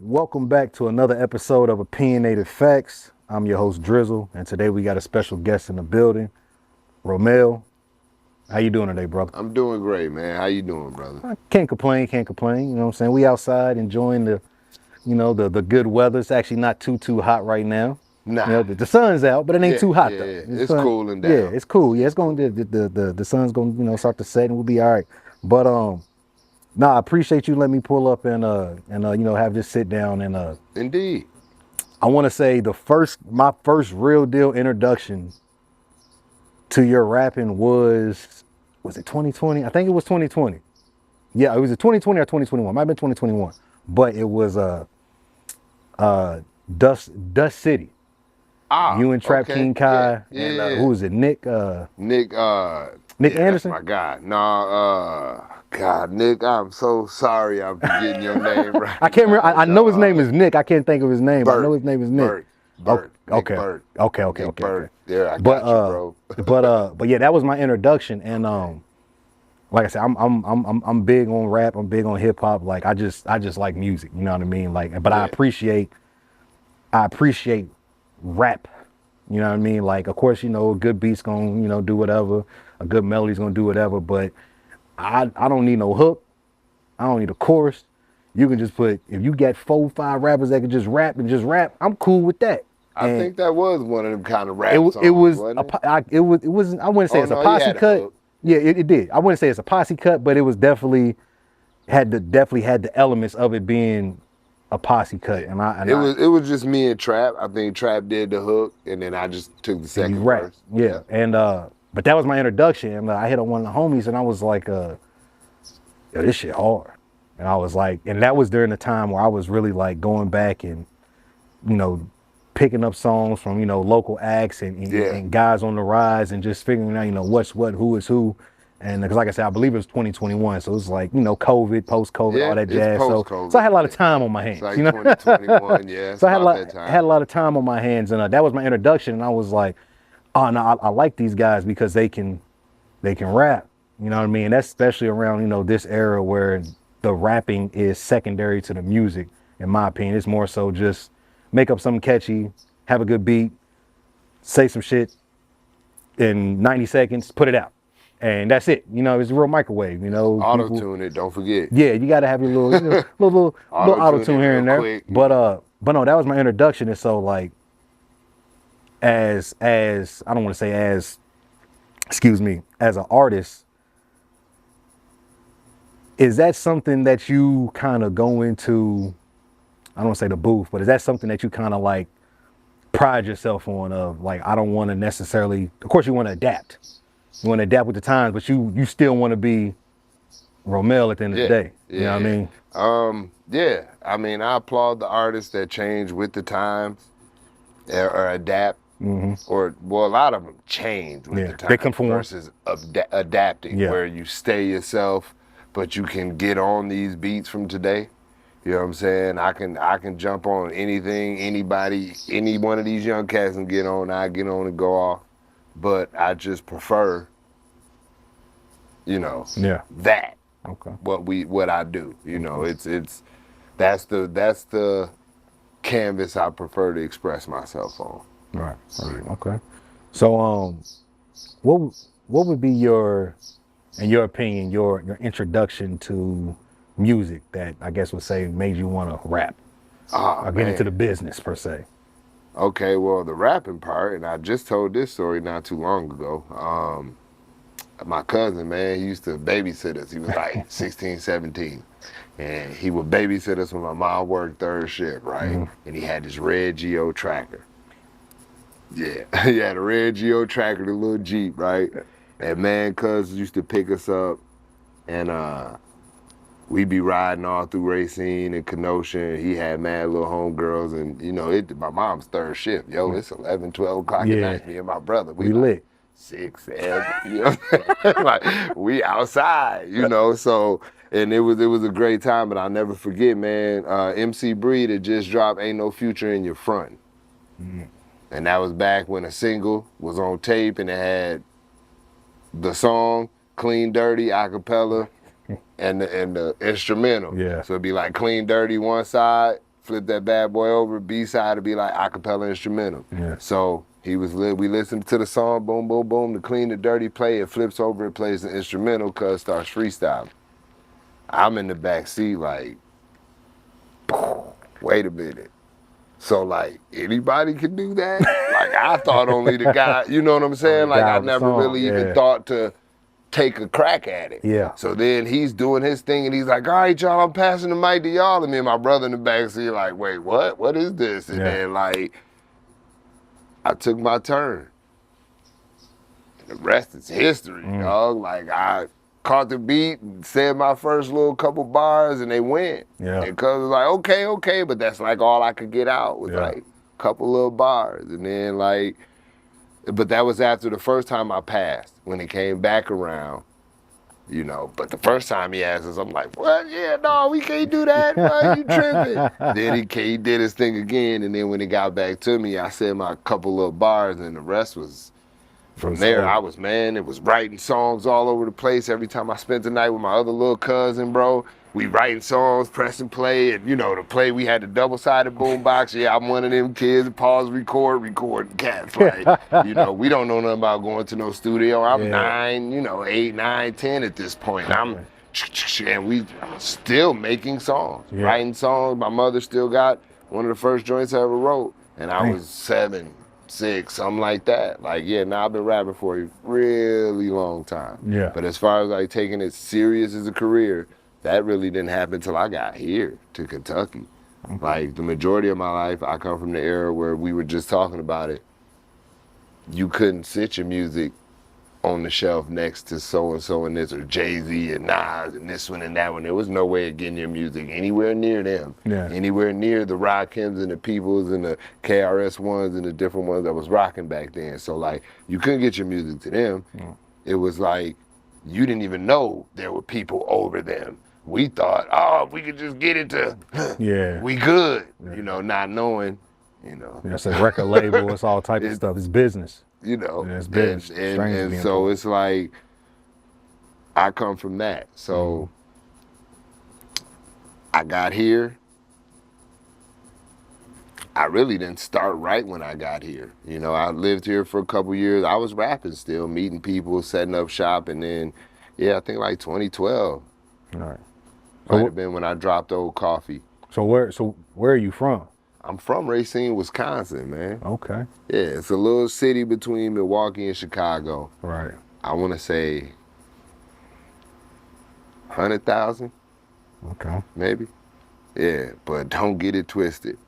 Welcome back to another episode of Opinionated Facts. I'm your host Drizzle, and today we got a special guest in the building, Romell. How you doing today, brother? I'm doing great, man. How you doing, brother? I can't complain. You know what I'm saying? We outside enjoying the good weather. It's actually not too hot right now. Nah. You know, the sun's out, but it ain't too hot though. It's cooling down. Yeah, it's cool. Yeah, it's going the sun's going to start to set and we'll be all right. But I appreciate you letting me pull up and have this sit down and Indeed. I want to say my first real deal introduction to your rapping was it 2020? I think it was 2020. Yeah, it was 2020 or 2021. Might have been 2021. But it was Dust City. You and Trap okay. King Kai Yeah. and who was it? Nick Nick Anderson? That's my guy. No, God, Nick, I'm so sorry I'm forgetting your name right. I can't remember. I know his name is Nick. I can't think of his name. Bert. I know his name is Nick. Bert. Okay. Bert. Okay. Yeah, I got you, bro. But yeah, that was my introduction, and like I said, I'm big on rap. I'm big on hip hop. Like I just like music. You know what I mean? Like, but yeah. I appreciate rap. You know what I mean? Like, of course, a good beat's gonna do whatever. A good melody's gonna do whatever. But I don't need no hook. I don't need a chorus. You can just if you got 4 or 5 rappers that can just rap, I'm cool with that. I think that was one of them kind of rap songs. It was I wouldn't say it's a posse cut. Yeah, it did. I wouldn't say it's a posse cut, but it was definitely had the elements of it being a posse cut. It was just me and Trap. I think Trap did the hook, and then I just took the second verse. Yeah, and but that was my introduction. And I hit on one of the homies, and I was like, yo, this shit hard. And I was like, and that was during the time where I was really like going back and picking up songs from local acts and guys on the rise and just figuring out what's what, who is who, and because like I said, I believe it was 2021, so it was like COVID, post-COVID, all that jazz. So I had a lot of time on my hands. It's like 2021, yeah. So I had a lot of time on my hands, and that was my introduction. And I was like, oh no, I like these guys because they can rap. You know what I mean? That's especially around this era where the rapping is secondary to the music. In my opinion, it's more so just make up something catchy, have a good beat, say some shit in 90 seconds, put it out. And that's it. It's a real microwave, Auto-tune it, don't forget. Yeah, you gotta have your little auto-tune here and there. Quick. But no, that was my introduction. And so like as I don't want to say as an artist, is that something that you kind of go into, I don't want to say the booth, but is that something that you kind of like pride yourself on of like, I don't want to necessarily, of course you want to adapt. You want to adapt with the times, but you still want to be Romell at the end of the day. You know what I mean? Yeah. I mean, I applaud the artists that change with the times or adapt. Mm-hmm. Or, well, a lot of them change with the times. They conform. Versus adapting, where you stay yourself, but you can get on these beats from today. You know what I'm saying? I can jump on anything, anybody, any one of these young cats can get on. I get on and go off, but I just prefer, that. Okay. What I do. That's the canvas I prefer to express myself on. Right. Okay. So what would be in your opinion, your introduction to music that I guess would say made you want to rap or get into the business per se? Okay, well, the rapping part, and I just told this story not too long ago. My cousin, man, he used to babysit us. He was like 16, 17. And he would babysit us when my mom worked third shift, right? Mm-hmm. And he had this red Geo tractor. Yeah, he had a red Geo tractor, the little Jeep, right? And man, cuz used to pick us up, and we'd be riding all through Racine and Kenosha. He had mad little homegirls, and my mom's third shift. Yo, it's 11, 12 o'clock at night. Me and my brother, we lit. 6, 7, like we outside, So, and it was a great time. But I'll never forget, man. MC Breed had just dropped "Ain't No Future in Your Front," and that was back when a single was on tape and it had the song "Clean Dirty" acapella and the instrumental. Yeah. So it'd be like "Clean Dirty" one side, flip that bad boy over, B-side to be like acapella instrumental. Yeah. So we listened to the song, boom, boom, boom, to clean the dirty play, it flips over, it plays the instrumental, cuz starts freestyling. I'm in the back seat like, wait a minute. So like, anybody can do that? Like, I thought only the guy, you know what I'm saying? Like, I never really even thought to take a crack at it. Yeah. So then he's doing his thing and he's like, all right, y'all, I'm passing the mic to y'all. And me and my brother in the back seat like, wait, what? What is this? And then like, I took my turn. The rest is history, dog. Like, I caught the beat and said my first little couple bars and they went. Yeah. And cuz was like, okay, but that's like all I could get out was like a couple little bars. And then like, but that was after the first time I passed. When it came back around, you know, but the first time he asked us, I'm like, what? Yeah, no, we can't do that. Why you tripping? Then he did his thing again, and then when he got back to me, I said my couple little bars, and the rest was, from there, I was, man, it was writing songs all over the place. Every time I spent the night with my other little cousin, bro, we writing songs, pressing play, and you know, the play, we had the double-sided boombox. Yeah, I'm one of them kids, pause, recording cats. Like, you know, we don't know nothing about going to no studio. I'm 9, you know, 8, 9, 10 at this point. And we still making songs, writing songs. My mother still got one of the first joints I ever wrote, and I was 7, 6, something like that. Like, now I've been rapping for a really long time. Yeah. But as far as like taking it serious as a career, that really didn't happen until I got here to Kentucky. Okay. Like, the majority of my life, I come from the era where we were just talking about it. You couldn't sit your music on the shelf next to so-and-so and this, or Jay-Z and Nas and this one and that one. There was no way of getting your music anywhere near them. Yeah. Anywhere near the Rakims and the Peoples and the KRS-Ones and the different ones that was rocking back then. So, like, you couldn't get your music to them. It was like, you didn't even know there were people over them. We thought, oh, if we could just get it to, we good. You know, not knowing, you know. It's a record label, it's all type of stuff. It's business. You know, it's business. And so it's like, I come from that. So I got here. I really didn't start right when I got here. You know, I lived here for a couple years. I was rapping still, meeting people, setting up shop, and then, I think like 2012. All right. Might have been when I dropped Old Coffee. So where are you from? I'm from Racine, Wisconsin, man. Okay. Yeah, it's a little city between Milwaukee and Chicago. Right. I want to say 100,000. Okay. Maybe. Yeah, but don't get it twisted.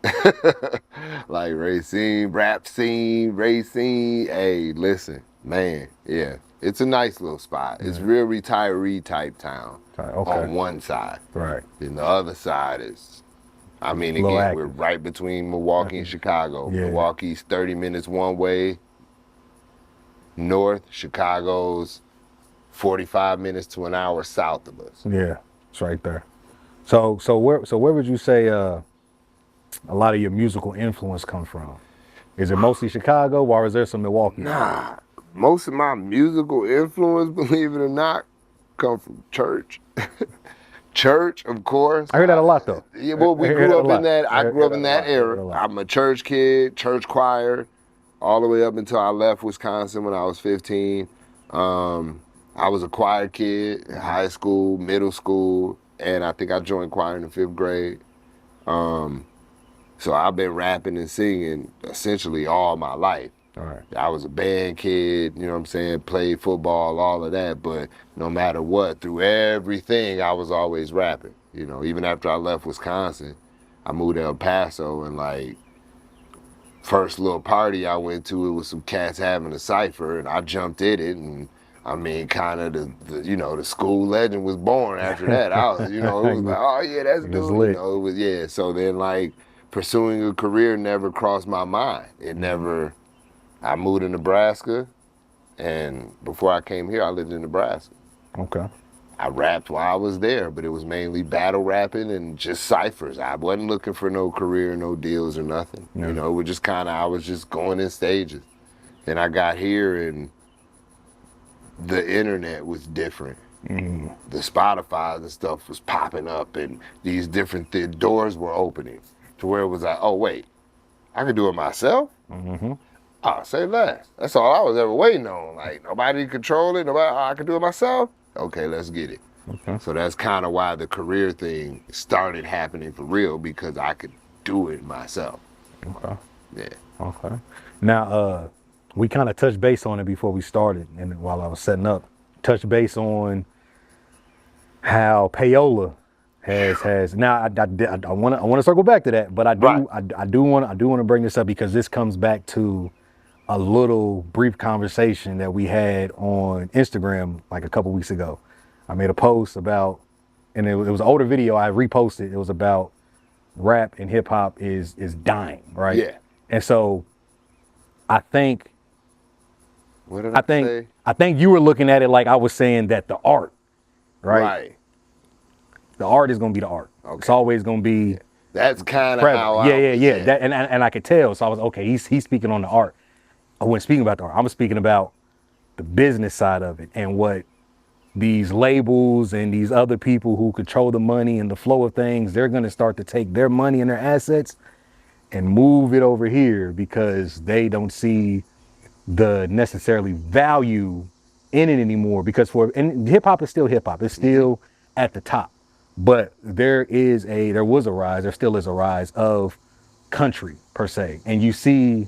Like Racine, rap scene, Racine. Hey, listen, man, it's a nice little spot. It's real retiree type town on one side. Right. Then the other side is, I mean, again, we're right between Milwaukee and Chicago. Milwaukee's 30 minutes one way north. Chicago's 45 minutes to an hour south of us. Yeah, it's right there. So where would you say a lot of your musical influence comes from? Is it mostly Chicago, or is there some Milwaukee? Nah, most of my musical influence, believe it or not, come from church. Church, of course. I hear that a lot, though. Yeah, well, we grew up in that. I grew up in that era. I'm a church kid, church choir, all the way up until I left Wisconsin when I was 15. I was a choir kid in high school, middle school, and I think I joined choir in the 5th grade. So I've been rapping and singing essentially all my life. All right. I was a band kid, you know what I'm saying, played football, all of that, but no matter what, through everything, I was always rapping. You know, even after I left Wisconsin, I moved to El Paso, and like, first little party I went to, it was some cats having a cipher, and I jumped in it, and I mean, kind of the school legend was born after that. I was, it was like, oh yeah, that's good. It was, so then like, pursuing a career never crossed my mind. It never. I moved to Nebraska, and before I came here, I lived in Nebraska. Okay. I rapped while I was there, but it was mainly battle rapping and just ciphers. I wasn't looking for no career, no deals or nothing. Yeah. It was just I was just going in stages. Then I got here, and the internet was different. The Spotify and stuff was popping up, and these different doors were opening. to where it was like, oh wait, I could do it myself. Mm-hmm. Oh, say less. That's all I was ever waiting on. Like nobody control it. Nobody. Oh, I can do it myself. Okay, let's get it. Okay. So that's kind of why the career thing started happening for real, because I could do it myself. Okay. Yeah. Okay. Now, we kind of touched base on it before we started, and while I was setting up, touched base on how payola has. Now, I want to circle back to that, but I do Right. I do want to bring this up because this comes back to a little brief conversation that we had on Instagram like a couple weeks ago. I made a post about, and it was an older video I reposted. It was about rap and hip hop is dying, right? Yeah. And so I think What did I say? I think you were looking at it like I was saying that the art, right? The art is gonna be the art. Okay. It's always gonna be That's kind of prevalent. how I was saying. That, and I could tell. So I was okay. He's speaking on the art. I wasn't speaking about the art. I was speaking about the business side of it and what these labels and these other people who control the money and the flow of things, they're going to start to take their money and their assets and move it over here because they don't see the necessarily value in it anymore. Because and hip hop is still hip hop. It's still at the top. But there still is a rise of country per se. And you see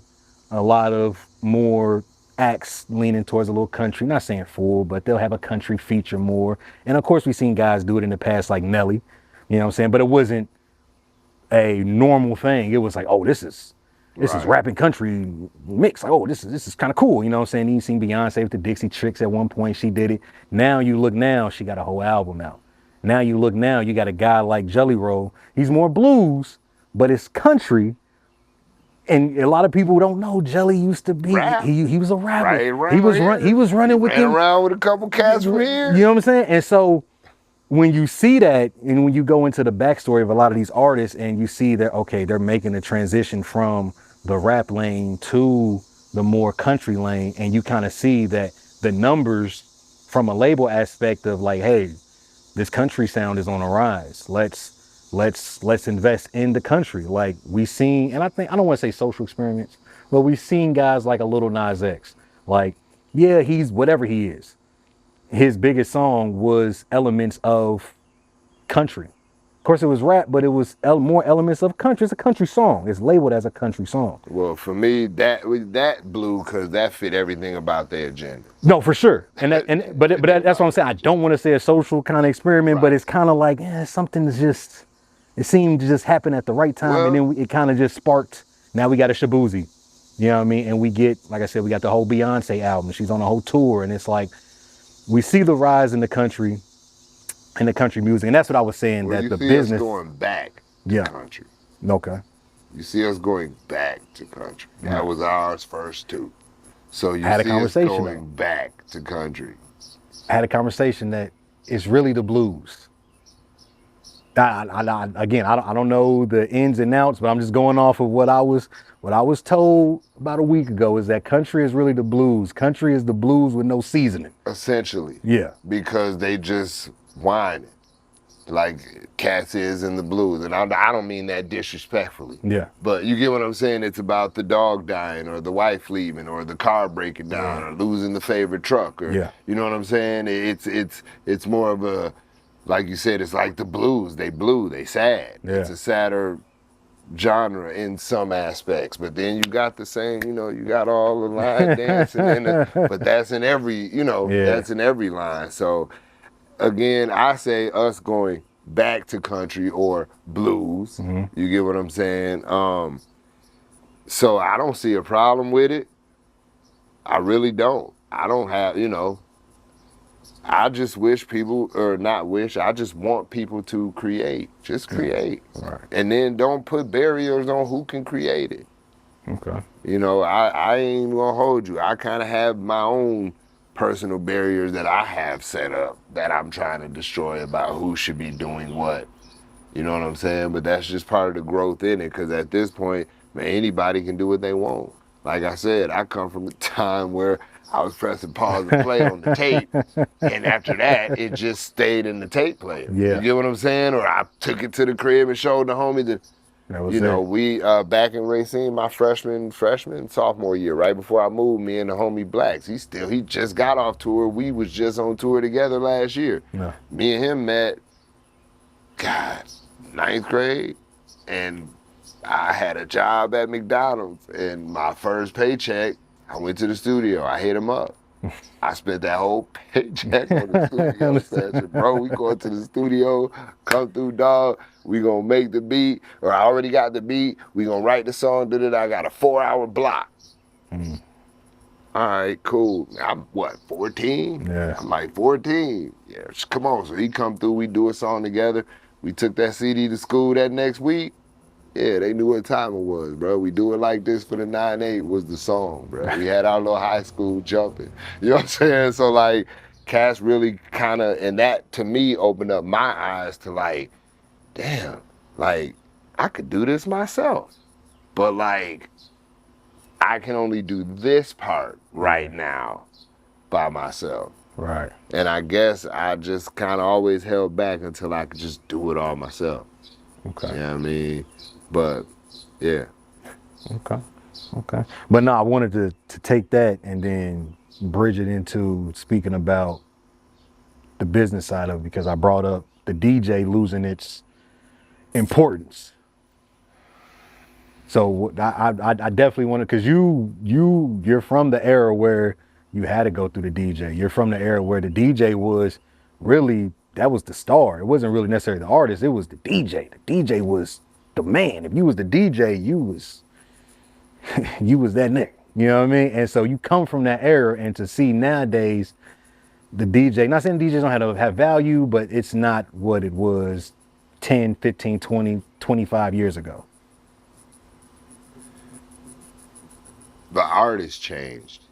a lot of more acts leaning towards a little country, not saying full, but they'll have a country feature more. And of course we've seen guys do it in the past like Nelly, you know what I'm saying? But it wasn't a normal thing. It was like, oh, this is rap and country mix. Like, oh, this is kind of cool, you know what I'm saying? You seen Beyonce with the Dixie Chicks at one point, she did it. Now she got a whole album out. Now you got a guy like Jelly Roll. He's more blues, but it's country. And a lot of people don't know Jelly used to be. He was a rapper. Right, He was running with them. Around with a couple cats from here. You know what I'm saying? And so when you see that, and when you go into the backstory of a lot of these artists, and you see that okay, they're making the transition from the rap lane to the more country lane, and you kind of see that the numbers from a label aspect of like, hey, this country sound is on a rise. Let's invest in the country. Like we seen, and I don't want to say social experiments, but we've seen guys like a Lil Nas X. Like, yeah, he's whatever he is. His biggest song was elements of country. Of course, it was rap, but it was more elements of country. It's a country song. It's labeled as a country song. Well, for me, that blew because that fit everything about their agenda. No, for sure. But that's what I'm saying. I don't want to say a social kind of experiment, but it's kind of like something that's just. It seemed to just happen at the right time, and then it kind of just sparked. Now we got a Shabuzi, you know what I mean? And we get, like I said, we got the whole Beyonce album. She's on a whole tour, and it's like we see the rise in the country, and the country music, and that's what I was saying. Well, that the see business us going back to country. Okay. You see us going back to country. That was ours first too. So you had a see conversation us going back to country. I had a conversation that it's really the blues. I don't know the ins and outs, but I'm just going off of what I was told about a week ago is that country is really the blues. Country is the blues with no seasoning. Essentially. Yeah. Because they just whining like cats is in the blues. And I don't mean that disrespectfully. Yeah. But you get what I'm saying? It's about the dog dying or the wife leaving or the car breaking down or losing the favorite truck or you know what I'm saying? It's more of a, like you said, it's like the blues. They sad. Yeah. It's a sadder genre in some aspects, but then you got the same, you got all the line dancing but that's in every, that's in every line. So again, I say us going back to country or blues. Mm-hmm. You get what I'm saying? So I don't see a problem with it. I really don't. I don't have, I just wish people, or not wish, I just want people to create. Just create. Right. And then don't put barriers on who can create it. Okay. I ain't gonna hold you. I kind of have my own personal barriers that I have set up that I'm trying to destroy about who should be doing what. You know what I'm saying? But that's just part of the growth in it, because at this point, man, anybody can do what they want. Like I said, I come from a time where I was pressing pause and play on the tape, and after that, it just stayed in the tape player. Yeah. You get what I'm saying? Or I took it to the crib and showed the homies that, That was You know, it. we back in Racine, my freshman, sophomore year, right before I moved, me and the homie Blacks. He just got off tour. We was just on tour together last year. Yeah. Me and him met, God, ninth grade, and I had a job at McDonald's. And my first paycheck, I went to the studio. I hit him up. I spent that whole paycheck on the studio session. Bro, we going to the studio, come through, dog. We gonna make the beat, or I already got the beat. We gonna write the song, I got a 4-hour block. Mm. All right, cool. I'm what, 14? Yeah. I'm like 14. Yeah, come on. So he come through, we do a song together. We took that CD to school that next week. Yeah, they knew what time it was, bro. We do it like this for the 9/8 was the song, bro. We had our little high school jumping. You know what I'm saying? So like, Cass really kind of, and that to me opened up my eyes to like, damn, like I could do this myself, but like I can only do this part right now by myself. Right. And I guess I just kind of always held back until I could just do it all myself. Okay. You know what I mean? But yeah. Okay. Okay. But no, I wanted to take that and then bridge it into speaking about the business side of it, because I brought up the DJ losing its importance. So I definitely want to, because you're from the era where you had to go through the DJ. You're from the era where the DJ was really, that was the star. It wasn't really necessarily the artist. It was the DJ. The DJ was the man. If you was the DJ, you was that nigga. You know what I mean? And so you come from that era, and to see nowadays the DJ, not saying DJs don't have value, but it's not what it was 10, 15, 20, 25 years ago. The artists changed.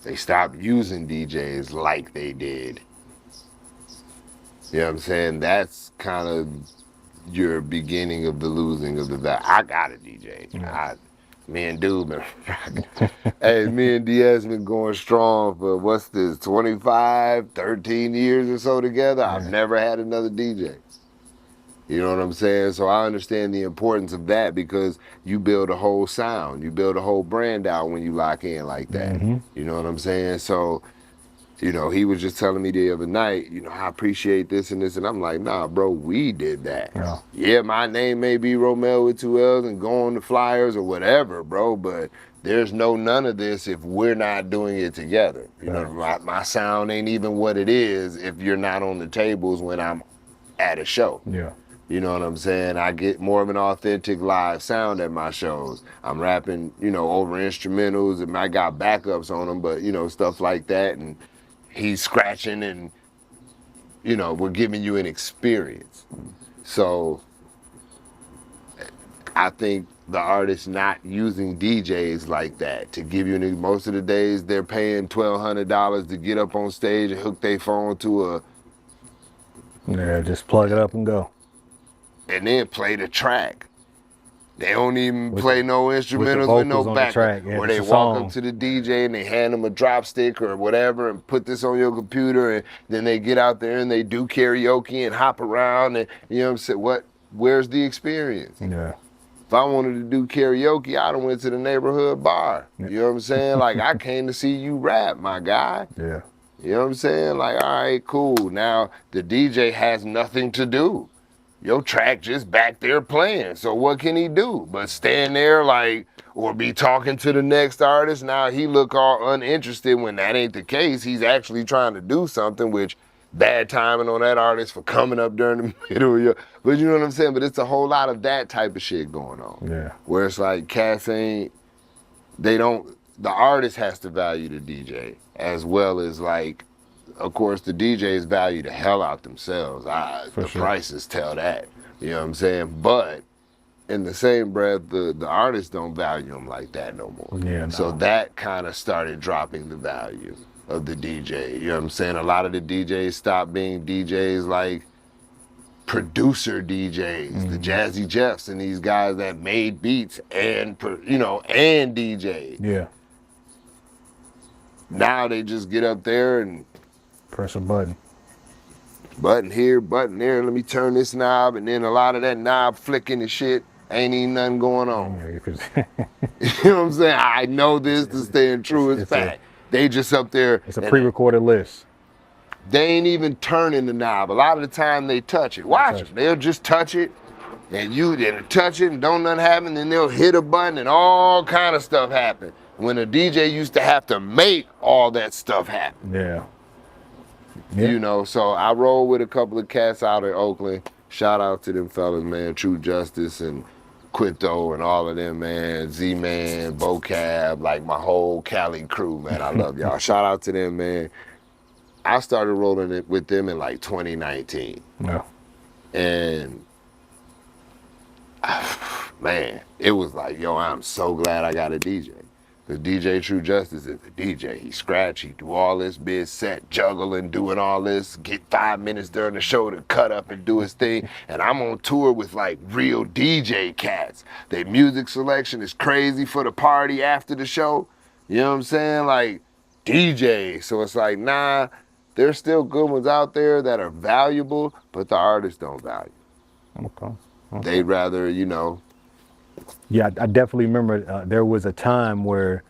They stopped using DJs like they did. You know what I'm saying? That's kind of your beginning of the losing of the value. I got a DJ. Yeah. Me and dude been hey, me and Diaz been going strong for what's this, 25, 13 years or so together. Yeah. I've never had another DJ. You know what I'm saying? So I understand the importance of that, because you build a whole sound. You build a whole brand out when you lock in like that. Mm-hmm. You know what I'm saying? So, you know, he was just telling me the other night, you know, I appreciate this and this. And I'm like, nah, bro, we did that. Yeah. Yeah, my name may be Romell with 2L's and go on the flyers or whatever, bro, but there's none of this if we're not doing it together. You know, my sound ain't even what it is if you're not on the tables when I'm at a show. Yeah. You know what I'm saying? I get more of an authentic live sound at my shows. I'm rapping, you know, over instrumentals, and I got backups on them, but, you know, stuff like that. And he's scratching, and, you know, we're giving you an experience. So I think the artists not using DJs like that to give you most of the days they're paying $1,200 to get up on stage and hook their phone to a, Yeah, just plug it up and go. and then play the track. They don't even play no instrumentals with no backup. Yeah, or they walk up to the DJ and they hand them a drop stick or whatever and put this on your computer, and then they get out there and they do karaoke and hop around, and you know what I'm saying? Where's the experience? Yeah. If I wanted to do karaoke, I'd have went to the neighborhood bar. Yeah. You know what I'm saying? Like, I came to see you rap, my guy. Yeah. You know what I'm saying? Like, all right, cool. Now the DJ has nothing to do. Your track just back there playing. So what can he do but stand there like, or be talking to the next artist? Now he look all uninterested when that ain't the case. He's actually trying to do something, which bad timing on that artist for coming up during the middle of your, but you know what I'm saying? But it's a whole lot of that type of shit going on. Yeah. Where it's like cats ain't, the artist has to value the DJ as well as like, of course, the DJs value the hell out themselves. The prices tell that. You know what I'm saying? But in the same breath, the artists don't value them like that no more. Yeah, no. So that kind of started dropping the value of the DJ. You know what I'm saying? A lot of the DJs stopped being DJs like producer DJs, the Jazzy Jeffs and these guys that made beats and, you know, and DJs. Yeah. Now they just get up there and press a button. Button here, button there, let me turn this knob, and then a lot of that knob flicking and shit Ain't even nothing going on. Yeah, 'cause You know what I'm saying? I know this to staying true as fact. They just up there. It's a pre-recorded list. They ain't even turning the knob. A lot of the time they touch it. Watch it. They'll just touch it, and they'll touch it, and don't nothing happen. Then they'll hit a button, and all kind of stuff happen. When a DJ used to have to make all that stuff happen. Yeah. You know, so I roll with a couple of cats out in Oakland. Shout out to them fellas, man. True Justice and Quinto and all of them, man. Z-Man, Vocab, like my whole Cali crew, man. I love y'all. Shout out to them, man. I started rolling it with them in like 2019. No. And man, it was like, yo, I'm so glad I got a DJ. Because DJ True Justice is a DJ. He scratch, he do all this big set, juggling, doing all this, get 5 minutes during the show to cut up and do his thing. And I'm on tour with like real DJ cats. Their music selection is crazy for the party after the show. You know what I'm saying? Like DJ. So it's like, nah, there's still good ones out there that are valuable, but the artists don't value. Okay. They'd rather, you know. Yeah, I definitely remember there was a time where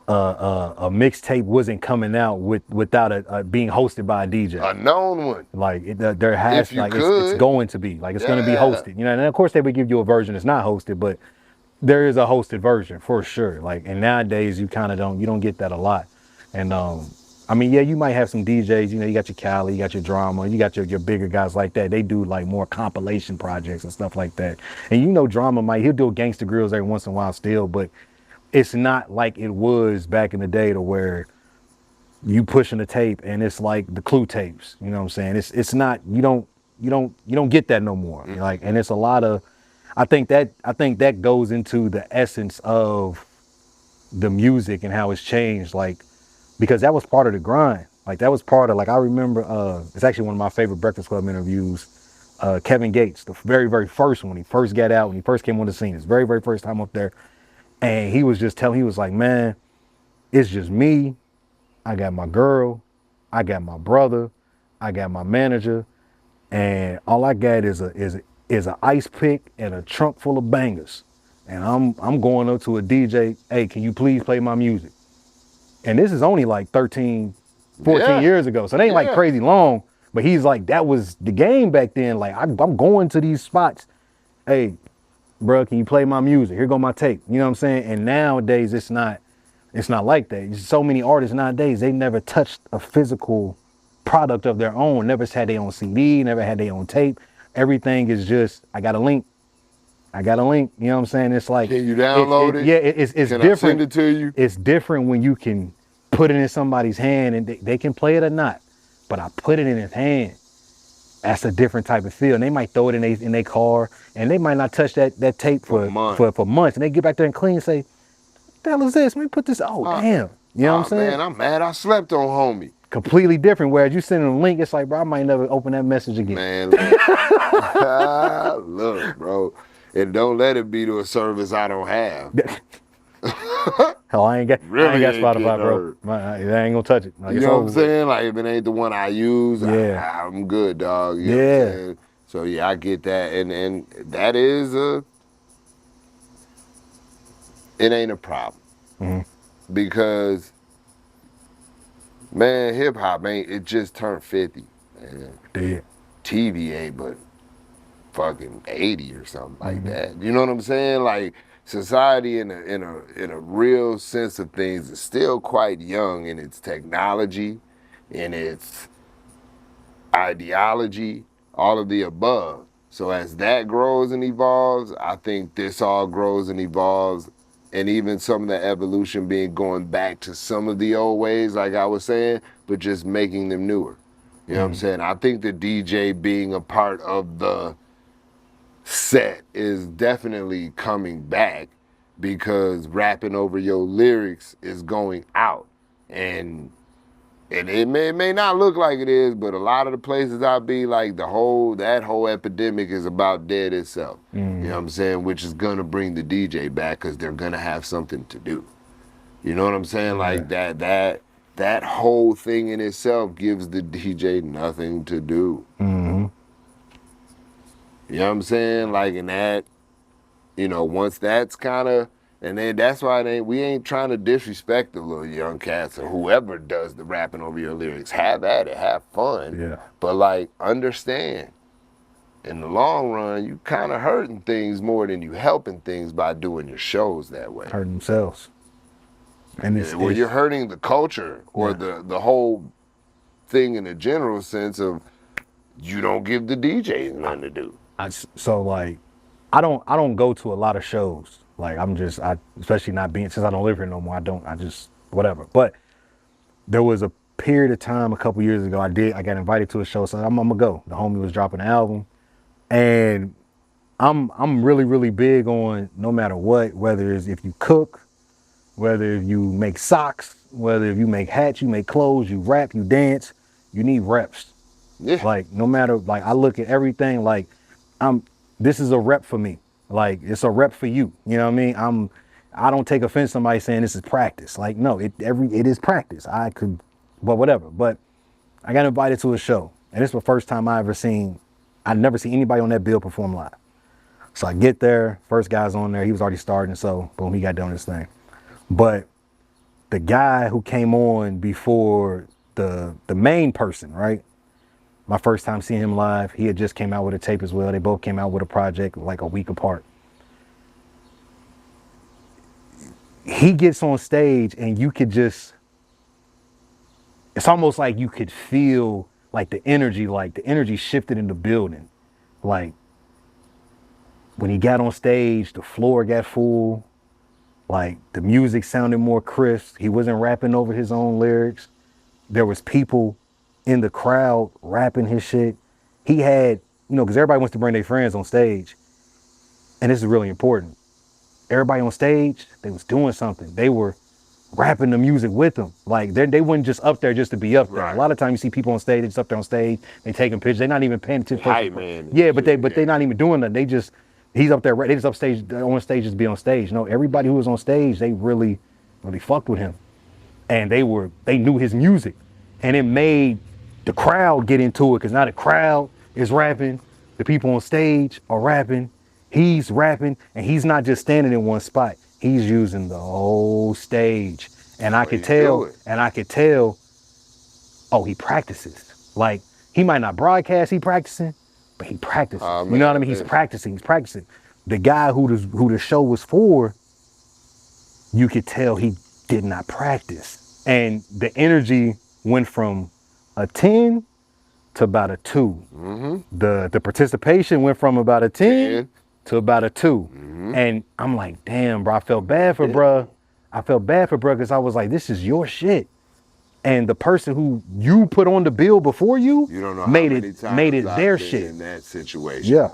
a mixtape wasn't coming out without being hosted by a DJ. A known one. Like there has, like it's going to be, like it's going to be hosted. You know, and of course they would give you a version that's not hosted, but there is a hosted version for sure. Like, and nowadays you kind of don't get that a lot. And I mean, yeah, you might have some DJs, you know, you got your Cali, you got your Drama, you got your bigger guys like that. They do like more compilation projects and stuff like that. And you know, Drama he'll do Gangsta Grills every once in a while still, but it's not like it was back in the day to where you pushing the tape and it's like the Clue tapes. You know what I'm saying? It's not, you don't get that no more. Mm-hmm. Like, and it's a lot of, I think that goes into the essence of the music and how it's changed. Like, because that was part of the grind. Like that was part of, like, I remember, it's actually one of my favorite Breakfast Club interviews, Kevin Gates, the very, very first one, when he first got out, when he first came on the scene, his very, very first time up there. And he was just he was like, man, it's just me. I got my girl, I got my brother, I got my manager, and all I got is a ice pick and a trunk full of bangers. And I'm going up to a DJ, hey, can you please play my music? And this is only like 13, 14 years ago. So it ain't like crazy long, but he's like, that was the game back then. Like I'm going to these spots. Hey, bro, can you play my music? Here go my tape. You know what I'm saying? And nowadays it's not like that. So many artists nowadays, they never touched a physical product of their own, never had their own CD, never had their own tape. Everything is just, I got a link. You know what I'm saying? It's like, can you download it? Yeah, it's can different. I send it to you? It's different when you can put it in somebody's hand and they can play it or not. But I put it in his hand. That's a different type of feel. And they might throw it in their car and they might not touch that tape for months. And they get back there and clean and say, what the hell is this? Let me put this, damn. You know what I'm saying? Man, I'm mad I slept on homie. Completely different. Whereas you send them a link, it's like, bro, I might never open that message again. Man, look, bro. And don't let it be to a service I don't have. Hell, I ain't got Spotify, bro. I ain't gonna touch it. Like, you know what I'm saying? Like, if it ain't the one I use, I'm good, dog. You know what I'm saying? So yeah, I get that, and that is it ain't a problem because, man, hip hop it just turned 50. Man. Yeah. TV ain't but fucking 80 or something like that. You know what I'm saying? Like, society in a real sense of things is still quite young in its technology, in its ideology, all of the above. So as that grows and evolves, I think this all grows and evolves, and even some of the evolution being going back to some of the old ways, like I was saying, but just making them newer. You know what I'm saying? I think the DJ being a part of the set is definitely coming back because rapping over your lyrics is going out. And it may not look like it is, but a lot of the places I be, like, that whole epidemic is about dead itself. You know what I'm saying? Which is gonna bring the DJ back because they're gonna have something to do. You know what I'm saying? Like that whole thing in itself gives the DJ nothing to do. You know what I'm saying? Like, and you know, once that's kind of, and then that's why we ain't trying to disrespect the little young cats or whoever does the rapping over your lyrics. Have at it, have fun. Yeah. But like, understand, in the long run, you kind of hurting things more than you helping things by doing your shows that way. Hurting themselves. And Well, you're hurting the culture or the whole thing in a general sense of you don't give the DJs nothing to do. So like, I don't go to a lot of shows. Like especially not being, since I don't live here no more, I just, whatever. But there was a period of time a couple years ago, I got invited to a show, so I'm gonna go. The homie was dropping an album, and I'm really, really big on no matter what, whether it's if you cook, whether you make socks, whether if you make hats, you make clothes, you rap, you dance, you need reps. Yeah. Like no matter, like I look at everything like this is a rep for me. Like it's a rep for you. You know what I mean? I don't take offense to somebody saying this is practice. Like no, it is practice. But whatever. But I got invited to a show, and this was the first time I'd never seen anybody on that bill perform live. So I get there, first guy's on there, he was already starting, so boom, he got done his thing. But the guy who came on before the main person, right? My first time seeing him live, he had just came out with a tape as well. They both came out with a project like a week apart. He gets on stage and you could just, it's almost like you could feel like the energy shifted in the building. Like when he got on stage, the floor got full. Like the music sounded more crisp. He wasn't rapping over his own lyrics. There was people in the crowd rapping his shit. He had, because everybody wants to bring their friends on stage. And this is really important. Everybody on stage, they was doing something. They were rapping the music with them. Like they weren't just up there just to be up there. Right. A lot of times you see people on stage, they just up there on stage, they taking pictures. They're not even paying attention. Hi, man. Yeah, but they're not even doing that. He's up there, they just on stage just be on stage. No, everybody who was on stage, they really fucked with him. And they knew his music. And it made the crowd get into it, because now the crowd is rapping, the people on stage are rapping, he's rapping, and he's not just standing in one spot. He's using the whole stage. And I could tell, oh, he practices. Like, he might not broadcast he practicing, but he practices. You know what I mean? He's practicing. The guy who the show was for, you could tell he did not practice. And the energy went from a 10 to about a 2. Mm-hmm. The participation went from about a 10 to about a 2. Mm-hmm. And I'm like, damn, bro, I felt bad for bro. Because I was like, this is your shit. And the person who you put on the bill before you, don't know made it their shit. In that situation,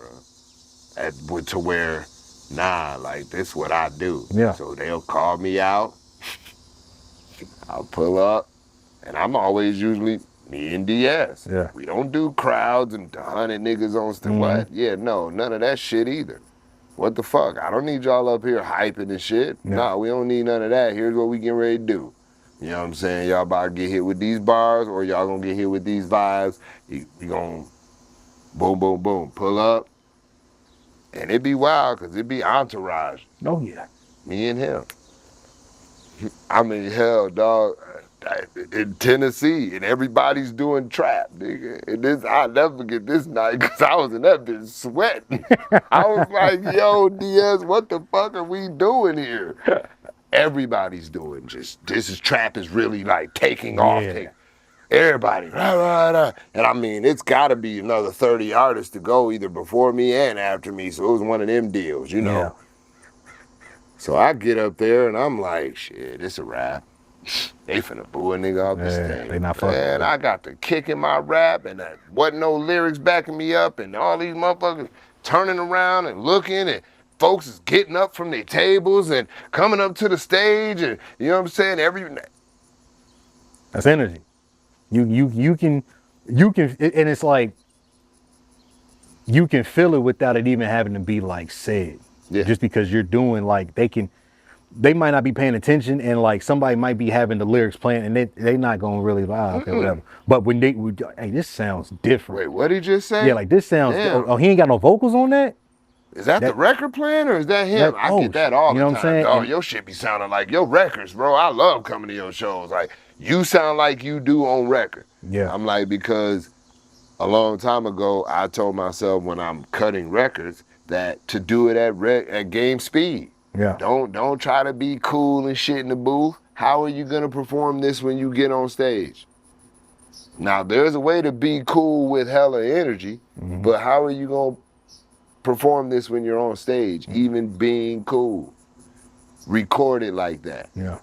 bro. To where, like, this what I do. Yeah. So they'll call me out. I'll pull up. And I'm always usually me and DS. Yeah. We don't do crowds and 100 niggas on stage. Mm-hmm. What? Yeah, no, none of that shit either. What the fuck? I don't need y'all up here hyping and shit. Yeah. Nah, we don't need none of that. Here's what we getting ready to do. You know what I'm saying? Y'all about to get hit with these bars, or y'all gonna get hit with these vibes. You gonna boom, boom, boom, pull up. And it be wild, because it be entourage. Oh, yeah. Me and him. I mean, hell, dog. In Tennessee, and everybody's doing trap, nigga. And I'll never forget this night, because I was in that bitch sweating. I was like, yo, DS, what the fuck are we doing here? Everybody's doing this trap is really like taking off. Everybody, rah, rah, rah. And I mean, it's gotta be another 30 artists to go, either before me and after me. So it was one of them deals, you know. Yeah. So I get up there and I'm like, shit, it's a rap. They finna boo a nigga off the stage. They not fucking. And I got the kick in my rap, and there wasn't no lyrics backing me up, and all these motherfuckers turning around and looking, and folks is getting up from their tables and coming up to the stage, and you know what I'm saying? That's energy. You can, and it's like, you can feel it without it even having to be like said. Yeah. Just because you're doing, like, they might not be paying attention, and like somebody might be having the lyrics playing, and they not gonna really okay, whatever. But when hey, this sounds different. Wait, what did he just say? Yeah, like this sounds. Oh, he ain't got no vocals on that. Is that the record playing or is that him? I get that all you know the what I'm time. saying? Oh, And- your shit be sounding like your records, bro. I love coming to your shows. Like, you sound like you do on record. Yeah. I'm like, because a long time ago, I told myself when I'm cutting records that to do it at game speed. Yeah. Don't try to be cool and shit in the booth. How are you gonna perform this when you get on stage? Now, there's a way to be cool with hella energy, but how are you gonna perform this when you're on stage, even being cool? Record it like that. Yeah.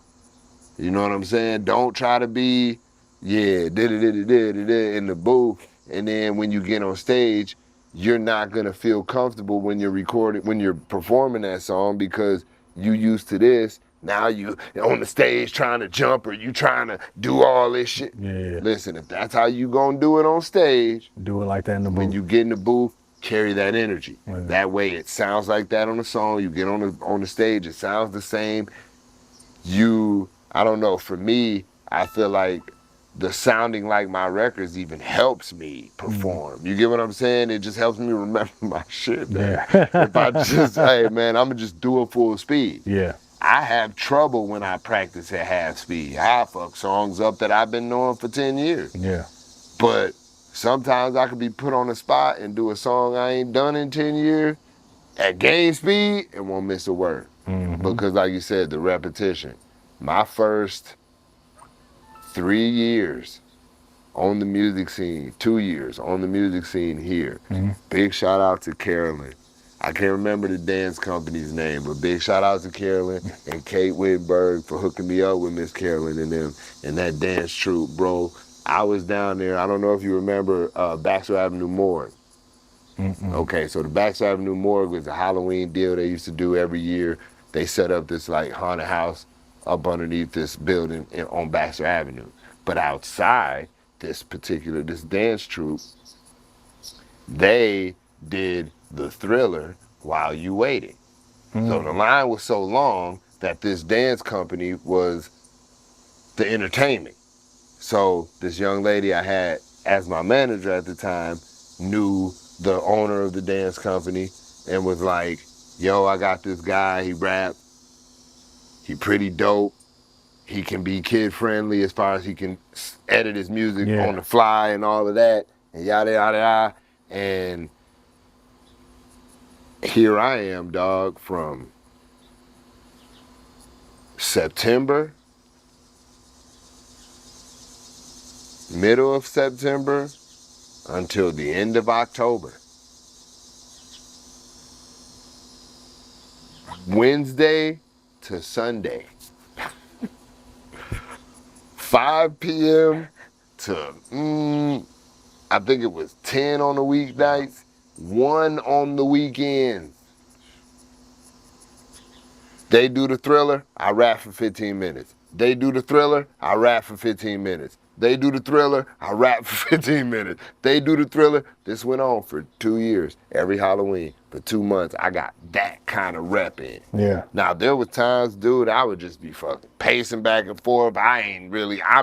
You know what I'm saying? Don't try to be, yeah, in the booth, and then when you get on stage, you're not gonna feel comfortable when you're recording, when you're performing that song because you used to this. Now you on the stage trying to jump or you trying to do all this shit. Yeah. Listen, if that's how you gonna do it on stage, Do it like that in the booth. when you get in the booth, carry that energy. Yeah. That way it sounds like that on the song. You get on the stage, it sounds the same. I don't know, for me, I feel like the sounding like my records even helps me perform. You get what I'm saying? It just helps me remember my shit, man. Yeah. If I just, hey man, I'm gonna just do it full speed. Yeah. I have trouble when I practice at half speed. I fuck songs up that I've been knowing for 10 years. Yeah. But sometimes I could be put on the spot and do a song I ain't done in 10 years at game speed and won't miss a word. Because like you said, the repetition. My first 3 years on the music scene, 2 years on the music scene here. Big shout out to Carolyn. I can't remember the dance company's name, but big shout out to Carolyn and Kate Whitberg for hooking me up with Miss Carolyn and them and that dance troupe, bro. I was down there, I don't know if you remember Baxter Avenue Morgue. Okay, so the Baxter Avenue Morgue was a Halloween deal they used to do every year. They set up this like haunted house up underneath this building on Baxter Avenue. But outside this dance troupe, they did the Thriller While You Waiting. So the line was so long that this dance company was the entertainment. So this young lady I had as my manager at the time knew the owner of the dance company and was like, yo, I got this guy, he rap, he pretty dope, he can be kid friendly as far as he can edit his music on the fly and all of that, and yada yada yada. And here I am, dog, from September, middle of September, until the end of October. Wednesday to Sunday. 5 p.m. to, I think it was 10 on the weeknights, 1 on the weekends. They do the Thriller, I rap for 15 minutes. They do the Thriller, I rap for 15 minutes. They do the Thriller, I rap for 15 minutes. They do the Thriller. This went on for 2 years. Every Halloween, for 2 months, I got that kind of rep in. Yeah. Now, there was times, dude, I would just be fucking pacing back and forth. I'm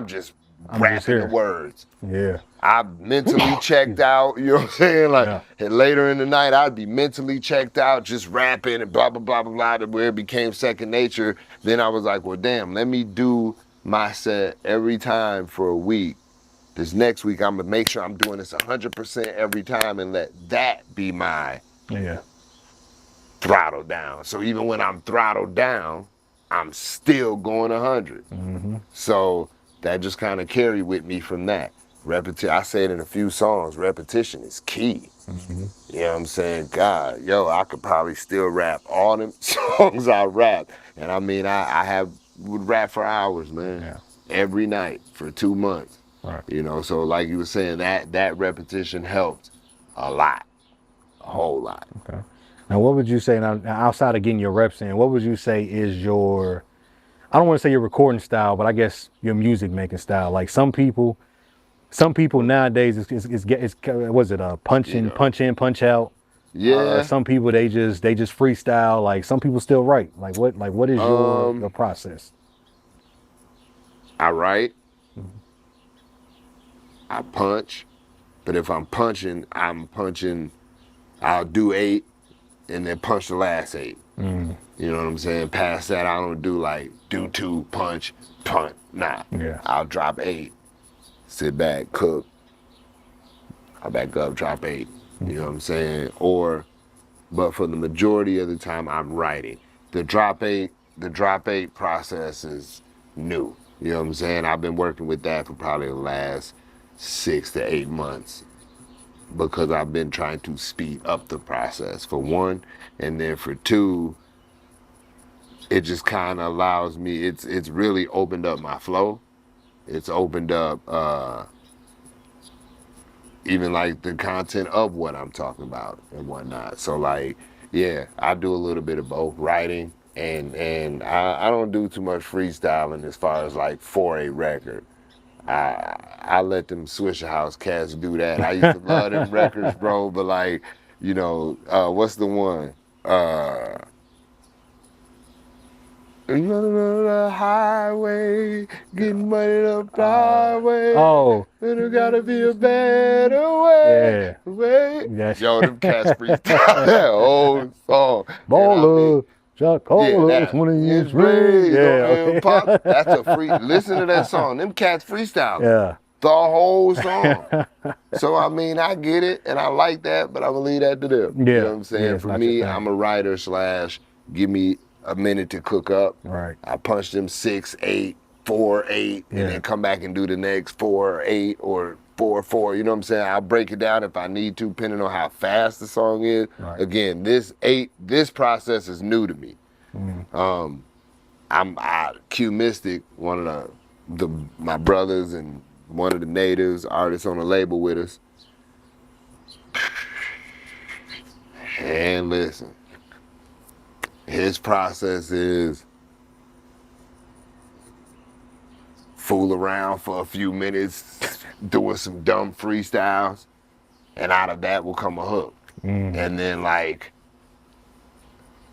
just rapping the words. Yeah. I mentally checked out, you know what I'm saying? Like, and later in the night, I'd be mentally checked out, just rapping and blah, blah, blah, blah, blah, to where it became second nature. Then I was like, well, damn, let me do my set every time for a week. This next week, I'm gonna make sure I'm doing this 100% every time and let that be my throttle down. So even when I'm throttled down, I'm still going 100. So that just kind of carried with me from that. I say it in a few songs, repetition is key. You know what I'm saying? God, yo, I could probably still rap all them songs I rap. And I mean, I would rap for hours, man. Every night for 2 months. Right. You know, so like you were saying, that repetition helped a lot, a whole lot. Okay. Now, what would you say, now outside of getting your reps in, what would you say is your, I don't want to say your recording style, but I guess your music making style? Like some people nowadays, was it punch in, punch out? Yeah. Some people they just freestyle. Like some people still write. Like what is your process? I write. I punch. But if I'm punching, I'll do 8, and then punch the last 8. You know what I'm saying? Past that, I don't do like do 2, punch, punt. Nah. Yeah. I'll drop 8, sit back, cook. I back up, drop 8. You know what I'm saying? But for the majority of the time, I'm writing. The drop 8 process is new. You know what I'm saying? I've been working with that for probably the last 6 to 8 months because I've been trying to speed up the process, for one, and then for two, it just kind of allows me, it's really opened up my flow. It's opened up even like the content of what I'm talking about and whatnot. So like, yeah, I do a little bit of both writing and I don't do too much freestyling as far as like for a record. I let them Swisher House cats do that. I used to love them records, bro, but like, you know, what's the one? Running on the highway, getting money up the highway. Oh. There gotta be a better way. Yeah. Way. Yes. Yo, them cats freestyle that whole song. Baller, Chuck Cola, 20 inch ring. Yeah. Pop. That's a free. Listen to that song. Them cats freestyle. Yeah. The whole song. So I mean, I get it and I like that, but I'm gonna leave that to them. Yeah. You know what I'm saying? Yeah, For me, I'm a writer / give me a minute to cook up. Right. I punch them 6, 8, 4, 8, and then come back and do the next 4, 8, or 4, 4. You know what I'm saying? I'll break it down if I need to, depending on how fast the song is. Right. Again, this process is new to me. I'm Q Mystic, one of my brothers and one of the natives artists on the label with us. And listen, his process is fool around for a few minutes, doing some dumb freestyles, and out of that will come a hook. And then like,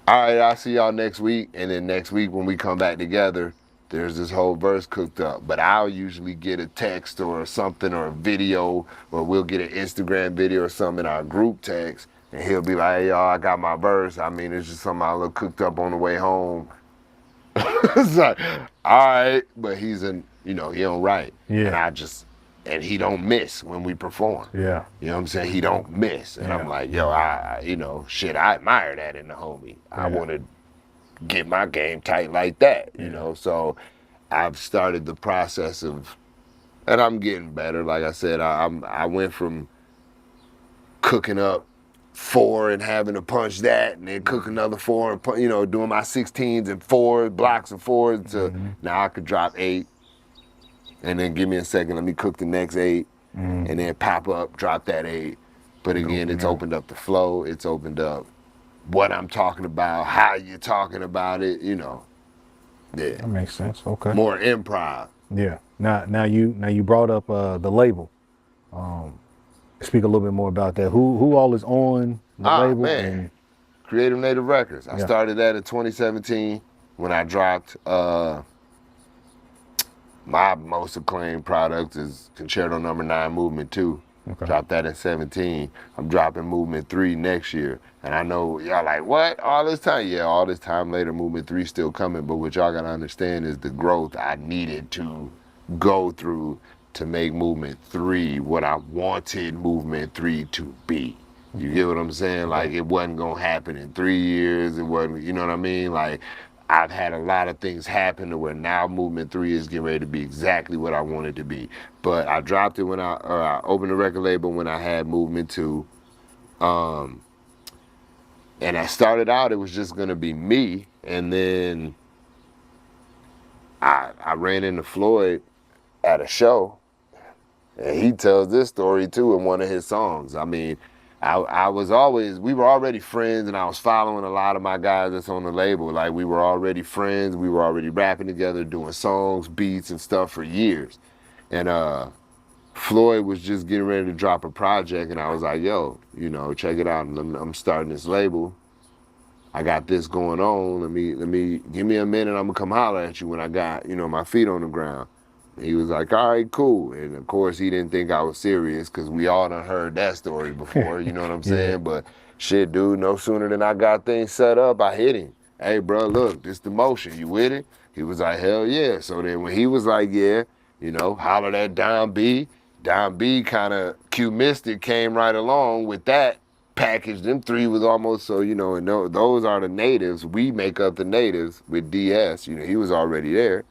all right, I'll see y'all next week. And then next week when we come back together, there's this whole verse cooked up. But I'll usually get a text or something or a video, or we'll get an Instagram video or something in our group text. And he'll be like, hey, y'all, I got my verse. I mean, it's just something I look cooked up on the way home. It's like, all right, but he's he don't write. Yeah. And he don't miss when we perform. Yeah. You know what I'm saying? He don't miss. And I'm like, yo, I admire that in the homie. I want to get my game tight like that, you know? So I've started the process of, and I'm getting better. Like I said, I went from cooking up 4 and having to punch that, and then cook another 4 and doing my 16s and 4s, blocks of 4s to now I could drop 8. And then give me a second, let me cook the next 8, and then pop up, drop that 8. But again, it's opened up the flow, it's opened up what I'm talking about, how you're talking about it, Yeah. That makes sense. Okay. More improv. Yeah. Now you brought up the label. Speak a little bit more about that. Who all is on the label? Man. Creative Native Records. I started that in 2017 when I dropped my most acclaimed product is Concerto No. 9 Movement 2. Okay. Dropped that in 17. I'm dropping Movement 3 next year. And I know y'all like, what? All this time? Yeah, all this time later, Movement 3 still coming. But what y'all gotta understand is the growth I needed to go through to make Movement 3 what I wanted Movement 3 to be. You get what I'm saying? Like, it wasn't gonna happen in 3 years. It wasn't, you know what I mean? Like, I've had a lot of things happen to where now Movement 3 is getting ready to be exactly what I want it to be. But I dropped it when I opened the record label when I had Movement 2. And I started out, it was just gonna be me. And then I ran into Floyd at a show. And he tells this story too in one of his songs. I mean, we were already friends, and I was following a lot of my guys that's on the label. Like, we were already friends, we were already rapping together, doing songs, beats, and stuff for years. And Floyd was just getting ready to drop a project, and I was like, yo, check it out. I'm starting this label. I got this going on. Let me give me a minute. I'm gonna come holler at you when I got, my feet on the ground. He was like, all right, cool. And of course, he didn't think I was serious because we all done heard that story before, you know what I'm saying? But Shit, dude, no sooner than I got things set up, I hit him. Hey, bro, look, this the motion. You with it? He was like, hell yeah. So then when he was like, yeah, holler at Don B. Don B kind of Q Mystic came right along with that package. Them three was almost so, and those are the natives. We make up the natives with DS. He was already there.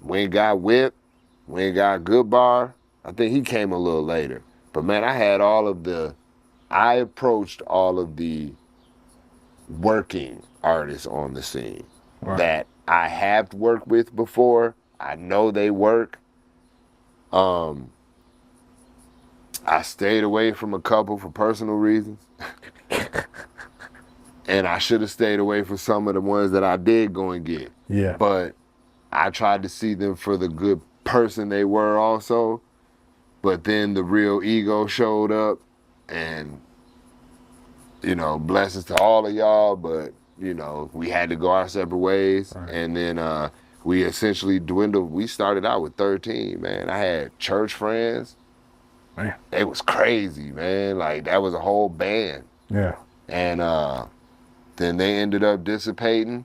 When got Whip, when got Good Bar, I think he came a little later. But man, I approached all of the working artists on the scene that I have worked with before. I know they work. I stayed away from a couple for personal reasons. And I should have stayed away from some of the ones that I did go and get. Yeah. But I tried to see them for the good person they were also. But then the real ego showed up, and blessings to all of y'all, but we had to go our separate ways. Right. And then we essentially dwindled. We started out with 13, man. I had church friends. Man. It was crazy, man. Like, that was a whole band. Yeah. And then they ended up dissipating,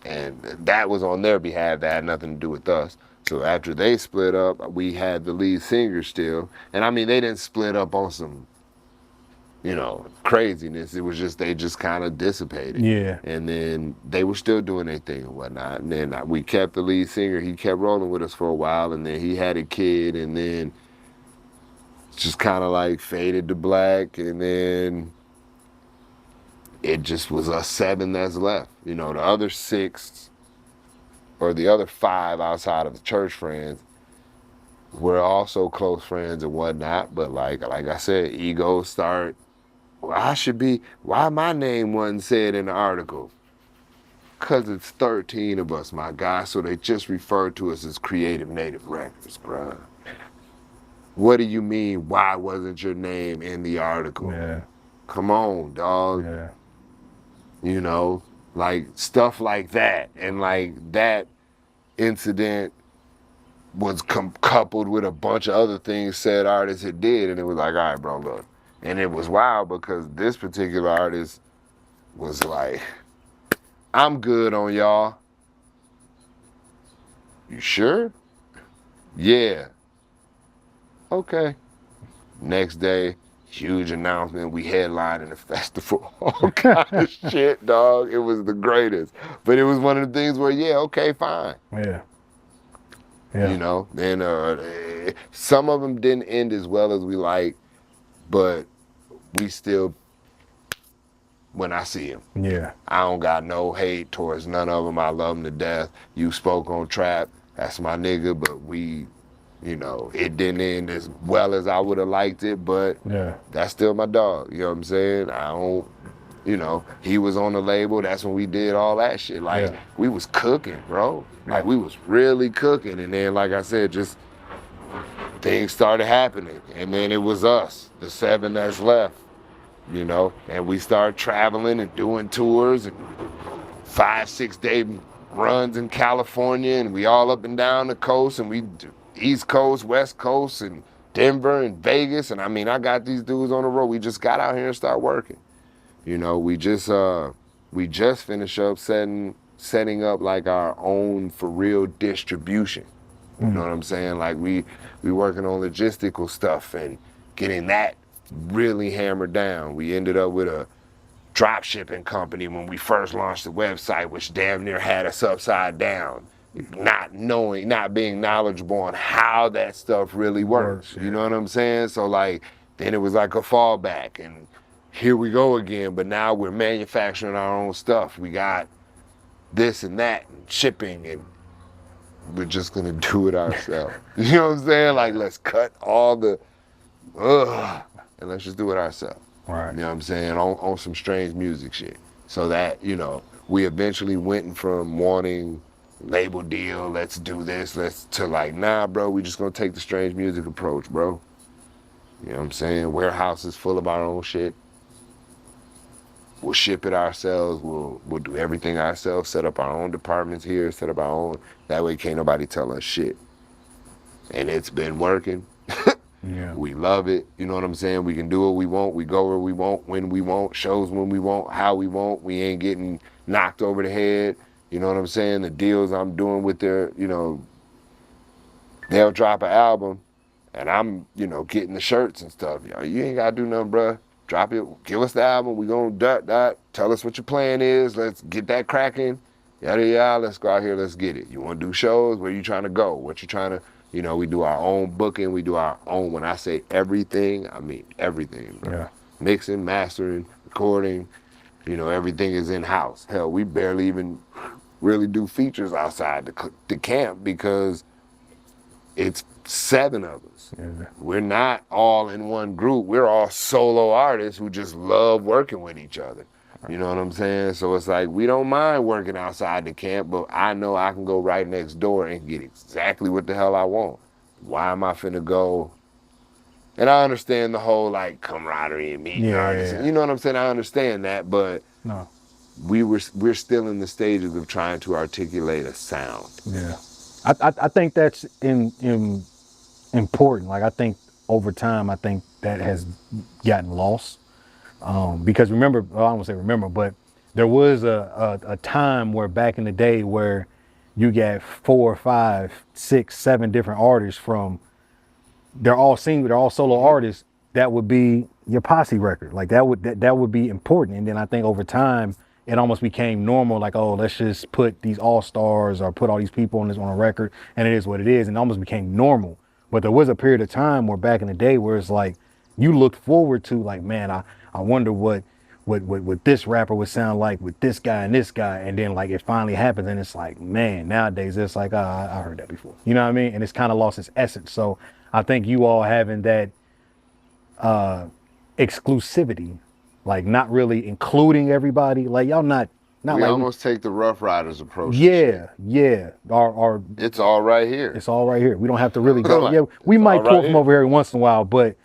and that was on their behalf. That had nothing to do with us. So after they split up, we had the lead singer still. And I mean, they didn't split up on some craziness. It was just, they just kind of dissipated. Yeah. And then they were still doing their thing and whatnot. And then we kept the lead singer. He kept rolling with us for a while, and then he had a kid, and then just kind of like faded to black. And then it just was us 7 that's left. The other 6 or the other 5 outside of the church friends were also close friends and whatnot. But like I said, egos start. Why my name wasn't said in the article? Because it's 13 of us, my guy, so they just refer to us as Creative Native Records, bruh. What do you mean, why wasn't your name in the article? Yeah. Come on, dog. Yeah. Like stuff like that. And like that incident was coupled with a bunch of other things said artists had did, and it was like, all right, bro, look. And it was wild because this particular artist was like, I'm good on y'all. You sure? Yeah. Okay. Next day, huge announcement. We headlining the festival. All kind of shit, dog. It was the greatest. But it was one of the things where, yeah, okay, fine. Yeah. Yeah. And some of them didn't end as well as we like, but we still, when I see them, yeah, I don't got no hate towards none of them. I love them to death. You spoke on Trap, that's my nigga, but it didn't end as well as I would have liked it, but that's still my dog. You know what I'm saying? I don't, he was on the label. That's when we did all that shit. Like, we was cooking, bro. Like, we was really cooking. And then, like I said, just things started happening. And then it was us, the 7 that's left, and we started traveling and doing tours and 5-6 day runs in California, and we all up and down the coast, and we do East Coast, West Coast, and Denver and Vegas. And I mean, I got these dudes on the road. We just got out here and started working. We just finished up setting up like our own for real distribution. You know what I'm saying? Like we working on logistical stuff and getting that really hammered down. We ended up with a drop shipping company when we first launched the website, which damn near had us upside down. Not being knowledgeable on how that stuff really works. You know what I'm saying? So like, then it was like a fallback, and here we go again, but now we're manufacturing our own stuff. We got this and that, and shipping, and we're just gonna do it ourselves. You know what I'm saying? Like, let's cut all the and let's just do it ourselves. Right. You know what I'm saying? On some strange music shit. So that, we eventually went from wanting label deal, let's do this, to like, nah, bro, we just gonna take the strange music approach, bro. You know what I'm saying? Warehouses full of our own shit. We'll ship it ourselves. We'll do everything ourselves. Set up our own departments here. Set up our own. That way, can't nobody tell us shit. And it's been working. Yeah. We love it. You know what I'm saying? We can do what we want. We go where we want, when we want, shows when we want, how we want. We ain't getting knocked over the head. You know what I'm saying? The deals I'm doing with their, you know, they'll drop an album and I'm, you know, getting the shirts and stuff. Yo, you ain't got to do nothing, bruh. Drop it. Give us the album. We going to ... Tell us what your plan is. Let's get that cracking. Yada, yada. Let's go out here. Let's get it. You want to do shows? Where you trying to go? What you trying to, you know, we do our own booking. We do our own, when I say everything, I mean everything, bro. Yeah. Mixing, mastering, recording, you know, everything is in-house. Hell, we barely even really do features outside the camp because it's 7 of us. Yeah. We're not all in one group. We're all solo artists who just love working with each other. You know what I'm saying? So it's like, we don't mind working outside the camp, but I know I can go right next door and get exactly what the hell I want. Why am I finna go? And I understand the whole like camaraderie and meeting artists. You know what I'm saying? I understand that, but No. we're still in the stages of trying to articulate a sound. Yeah. I think that's important. Like, I think over time, I think that has gotten lost. Because remember, well, I don't want to say remember, but there was a time where back in the day where you get 4, 5, 6, 7 different artists from, they're all single, they're all solo artists. That would be your posse record. Like that would be important. And then I think over time, it almost became normal. Like, oh, let's just put these all stars or put all these people on a record, and it is what it is. And it almost became normal. But there was a period of time where back in the day where it's like you looked forward to, like, man, I wonder what this rapper would sound like with this guy and this guy, and then like it finally happens, and it's like, man, nowadays it's like, I heard that before. You know what I mean? And it's kind of lost its essence. So I think you all having that exclusivity, like not really including everybody, like y'all not We like almost take the Rough Riders approach. yeah. Our it's all right here. It's all right here. We don't have to really go. Like, Yeah, we might right pull from here. over here every once in a while, but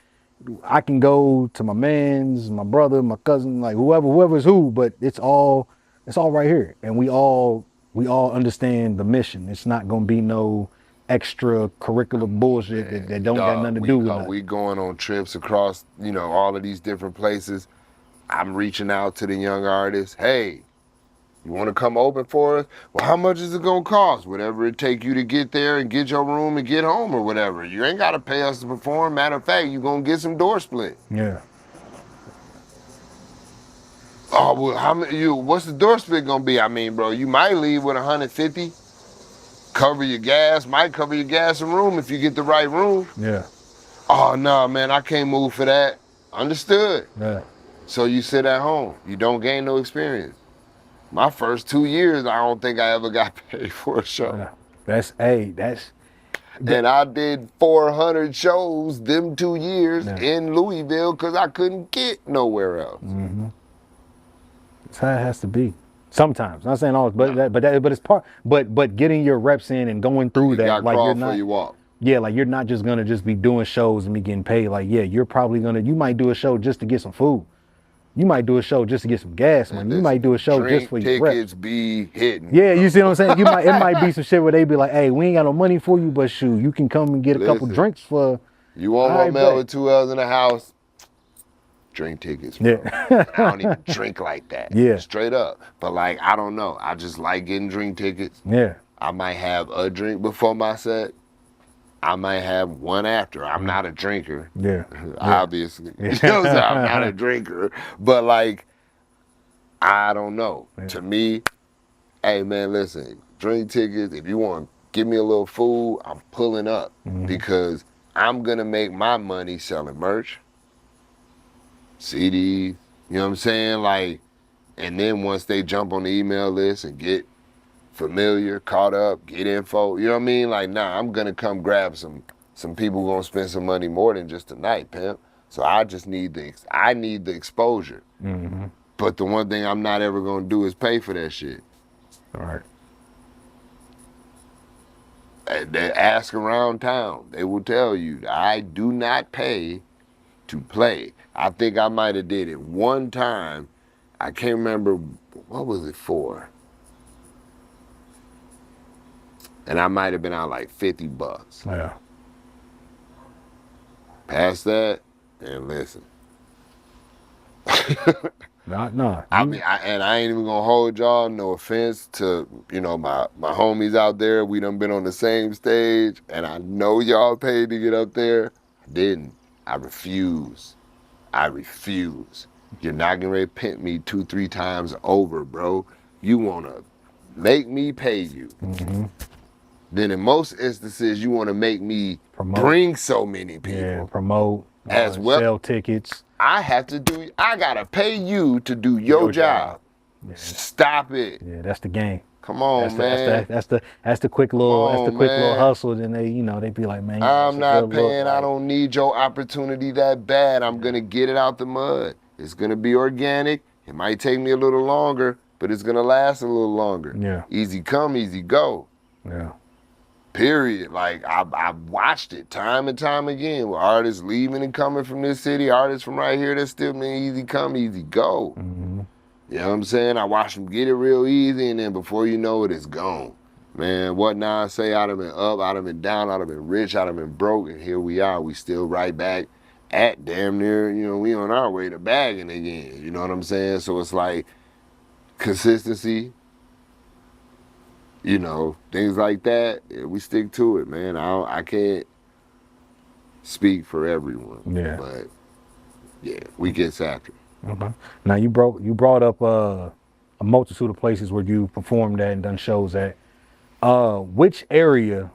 I can go to my man's, my brother, my cousin, like whoever's who, but it's all right here. And we all understand the mission. It's not gonna be no extracurricular bullshit that don't got nothing to do with it. We going on trips across, you know, all of these different places. I'm reaching out to the young artists. Hey, you want to come open for us? Well, how much is it going to cost? Whatever it take you to get there and get your room and get home or whatever. You ain't got to pay us to perform. Matter of fact, you're going to get some door split. Yeah. Oh, well, what's the door split going to be? I mean, bro, you might leave with 150. Cover your gas, might cover your gas and room if you get the right room. Yeah. Oh, no, man, I can't move for that. Understood. Yeah. So you sit at home. You don't gain no experience. My first 2 years, I don't think I ever got paid for a show. Yeah. And I did 400 shows them 2 years in Louisville because I couldn't get nowhere else. Mm-hmm. That's how it has to be. Sometimes, not saying always, but it's part. But getting your reps in and going through that, like you're not. You walk. Yeah, like you're not just gonna just be doing shows and be getting paid. Like, yeah, you're probably you might do a show just to get some food. You might do a show just to get some gas money. You might do a show just for your reps. Tickets be hitting. Yeah, you see what I'm saying? It might be some shit where they be like, hey, we ain't got no money for you, but shoot, you can come and get a couple drinks for. You want Rmllw2llz in the house? Drink tickets, bro. Yeah. I don't even drink like that. Yeah. Straight up. But like, I don't know. I just like getting drink tickets. Yeah. I might have a drink before my set. I might have one after. I'm not a drinker. Yeah. Obviously. You know what I'm saying? I'm not a drinker. But like, I don't know. Yeah. To me, hey man, listen, drink tickets. If you want to give me a little food, I'm pulling up because I'm gonna make my money selling merch, CDs, you know what I'm saying? Like, and then once they jump on the email list and get familiar, caught up, get info, you know what I mean? Like, nah, I'm gonna come grab some people gonna spend some money more than just a night, pimp. So I just need the exposure. Mm-hmm. But the one thing I'm not ever gonna do is pay for that shit. All right. They ask around town, they will tell you, I do not pay to play. I think I might have did it one time. I can't remember, what was it for? And I might have been out like $50. Yeah. Past that, and listen. No. I mean, I ain't even gonna hold y'all. No offense to my homies out there. We done been on the same stage, and I know y'all paid to get up there. I didn't. I refuse. You're not gonna repent me 2-3 times over, bro. You wanna make me pay you. Mm-hmm. Then in most instances, you wanna make me bring so many people. Yeah, promote, as well. Sell tickets. I gotta pay you to do your job. Yeah. Stop it. Yeah, that's the game. Come on, man. That's the quick little hustle. Then they be like, man, I'm not paying. I don't need your opportunity that bad. I'm gonna get it out the mud. It's gonna be organic. It might take me a little longer, but it's gonna last a little longer. Yeah. Easy come, easy go. Yeah. Period. Like I watched it time and time again with artists leaving and coming from this city, artists from right here that still mean easy come, easy go. Mm-hmm. You know what I'm saying? I watched them get it real easy, and then before you know it, it's gone. Man, what now I say, I'd have been up, I'd have been down, I'd have been rich, I'd have been broke, and here we are. We still right back at damn near, we on our way to bagging again. You know what I'm saying? So it's like consistency, things like that. Yeah, we stick to it, man. I can't speak for everyone. Yeah. But yeah, we get after it. Okay. Now you brought up a multitude of places where you performed at and done shows at. Which area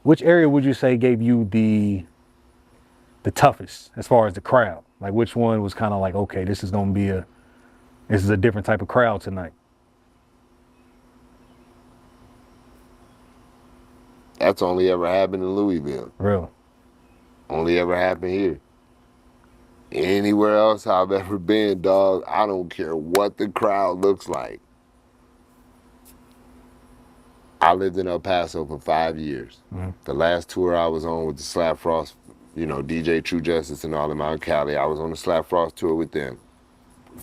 would you say gave you the toughest as far as the crowd? Like which one was kind of like, okay, this is a different type of crowd tonight? That's only ever happened in Louisville. Really? Only ever happened here. Anywhere else I've ever been, dog, I don't care what the crowd looks like. I lived in El Paso for 5 years. Mm-hmm. The last tour I was on with the Slap Frost, DJ True Justice and all them out in Cali, I was on the Slap Frost tour with them.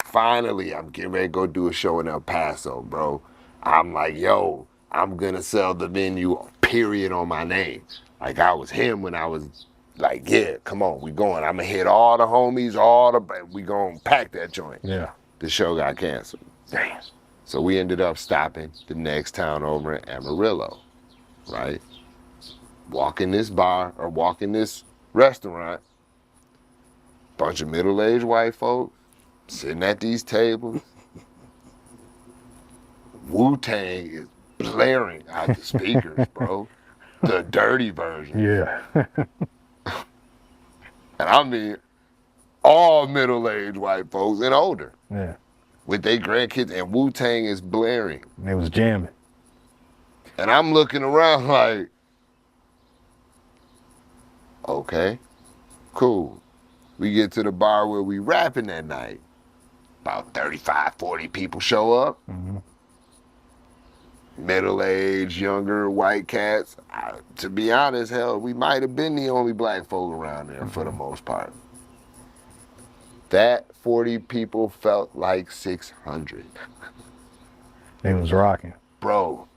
Finally, I'm getting ready to go do a show in El Paso, bro. I'm like, yo, I'm gonna sell the venue, period, on my name. Like I was him when I was like, yeah, come on, we going. I'm gonna hit all the homies, we gonna pack that joint. Yeah. The show got canceled. Damn. So we ended up stopping the next town over in Amarillo, right? Walking this restaurant, bunch of middle-aged white folks sitting at these tables. Wu-Tang is blaring out the speakers, bro. The dirty version. Yeah. And I mean, all middle-aged white folks and older. Yeah. With their grandkids, and Wu-Tang is blaring. They was jamming. And I'm looking around like, okay, cool. We get to the bar where we rapping that night. About 35, 40 people show up. Mm-hmm. Middle-aged, younger, white cats. To be honest, hell, we might have been the only black folk around there for the most part. That 40 people felt like 600. They was rocking. Bro,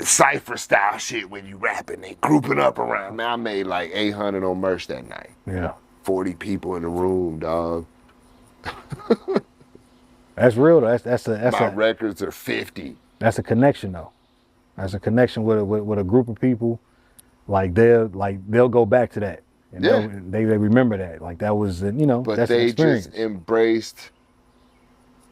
cypher style shit when you rapping, they grouping up around. Man, I made like 800 on merch that night. Yeah. 40 people in the room, dog. That's real though. My records are 50. That's a connection though. That's a connection with a group of people. Like they'll go back to that. And yeah. They remember that. Like that was But that's they just embraced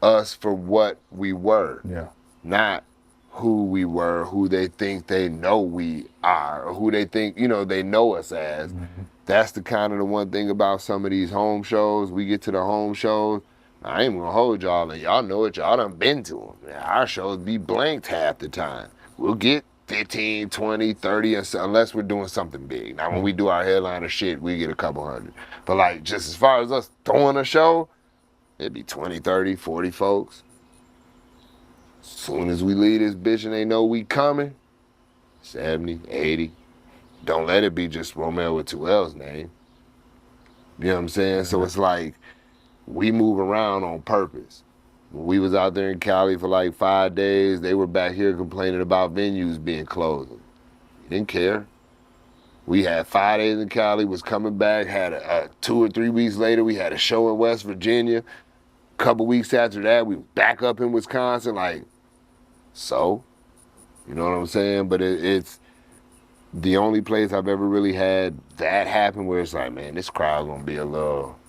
us for what we were. Yeah. Not who we were, who they think they know we are, or who they think, they know us as. Mm-hmm. That's the kind of the one thing about some of these home shows. We get to the home shows, I ain't gonna hold y'all, and y'all know it, y'all done been to them. Our shows be blanked half the time. We'll get 15, 20, 30, unless we're doing something big. Now, when we do our headliner shit, we get a couple hundred. But like, just as far as us throwing a show, it'd be 20, 30, 40 folks. As soon as we leave this bitch and they know we coming, 70, 80. Don't let it be just Rmllw2llz name. You know what I'm saying? So it's like, we move around on purpose. When we was out there in Cali for like 5 days, they were back here complaining about venues being closed. We didn't care. We had 5 days in Cali, was coming back, had a 2 or 3 weeks later, we had a show in West Virginia. A couple weeks after that, we were back up in Wisconsin, like, so, you know what I'm saying? But it's the only place I've ever really had that happen where it's like, man, this crowd gonna be a little,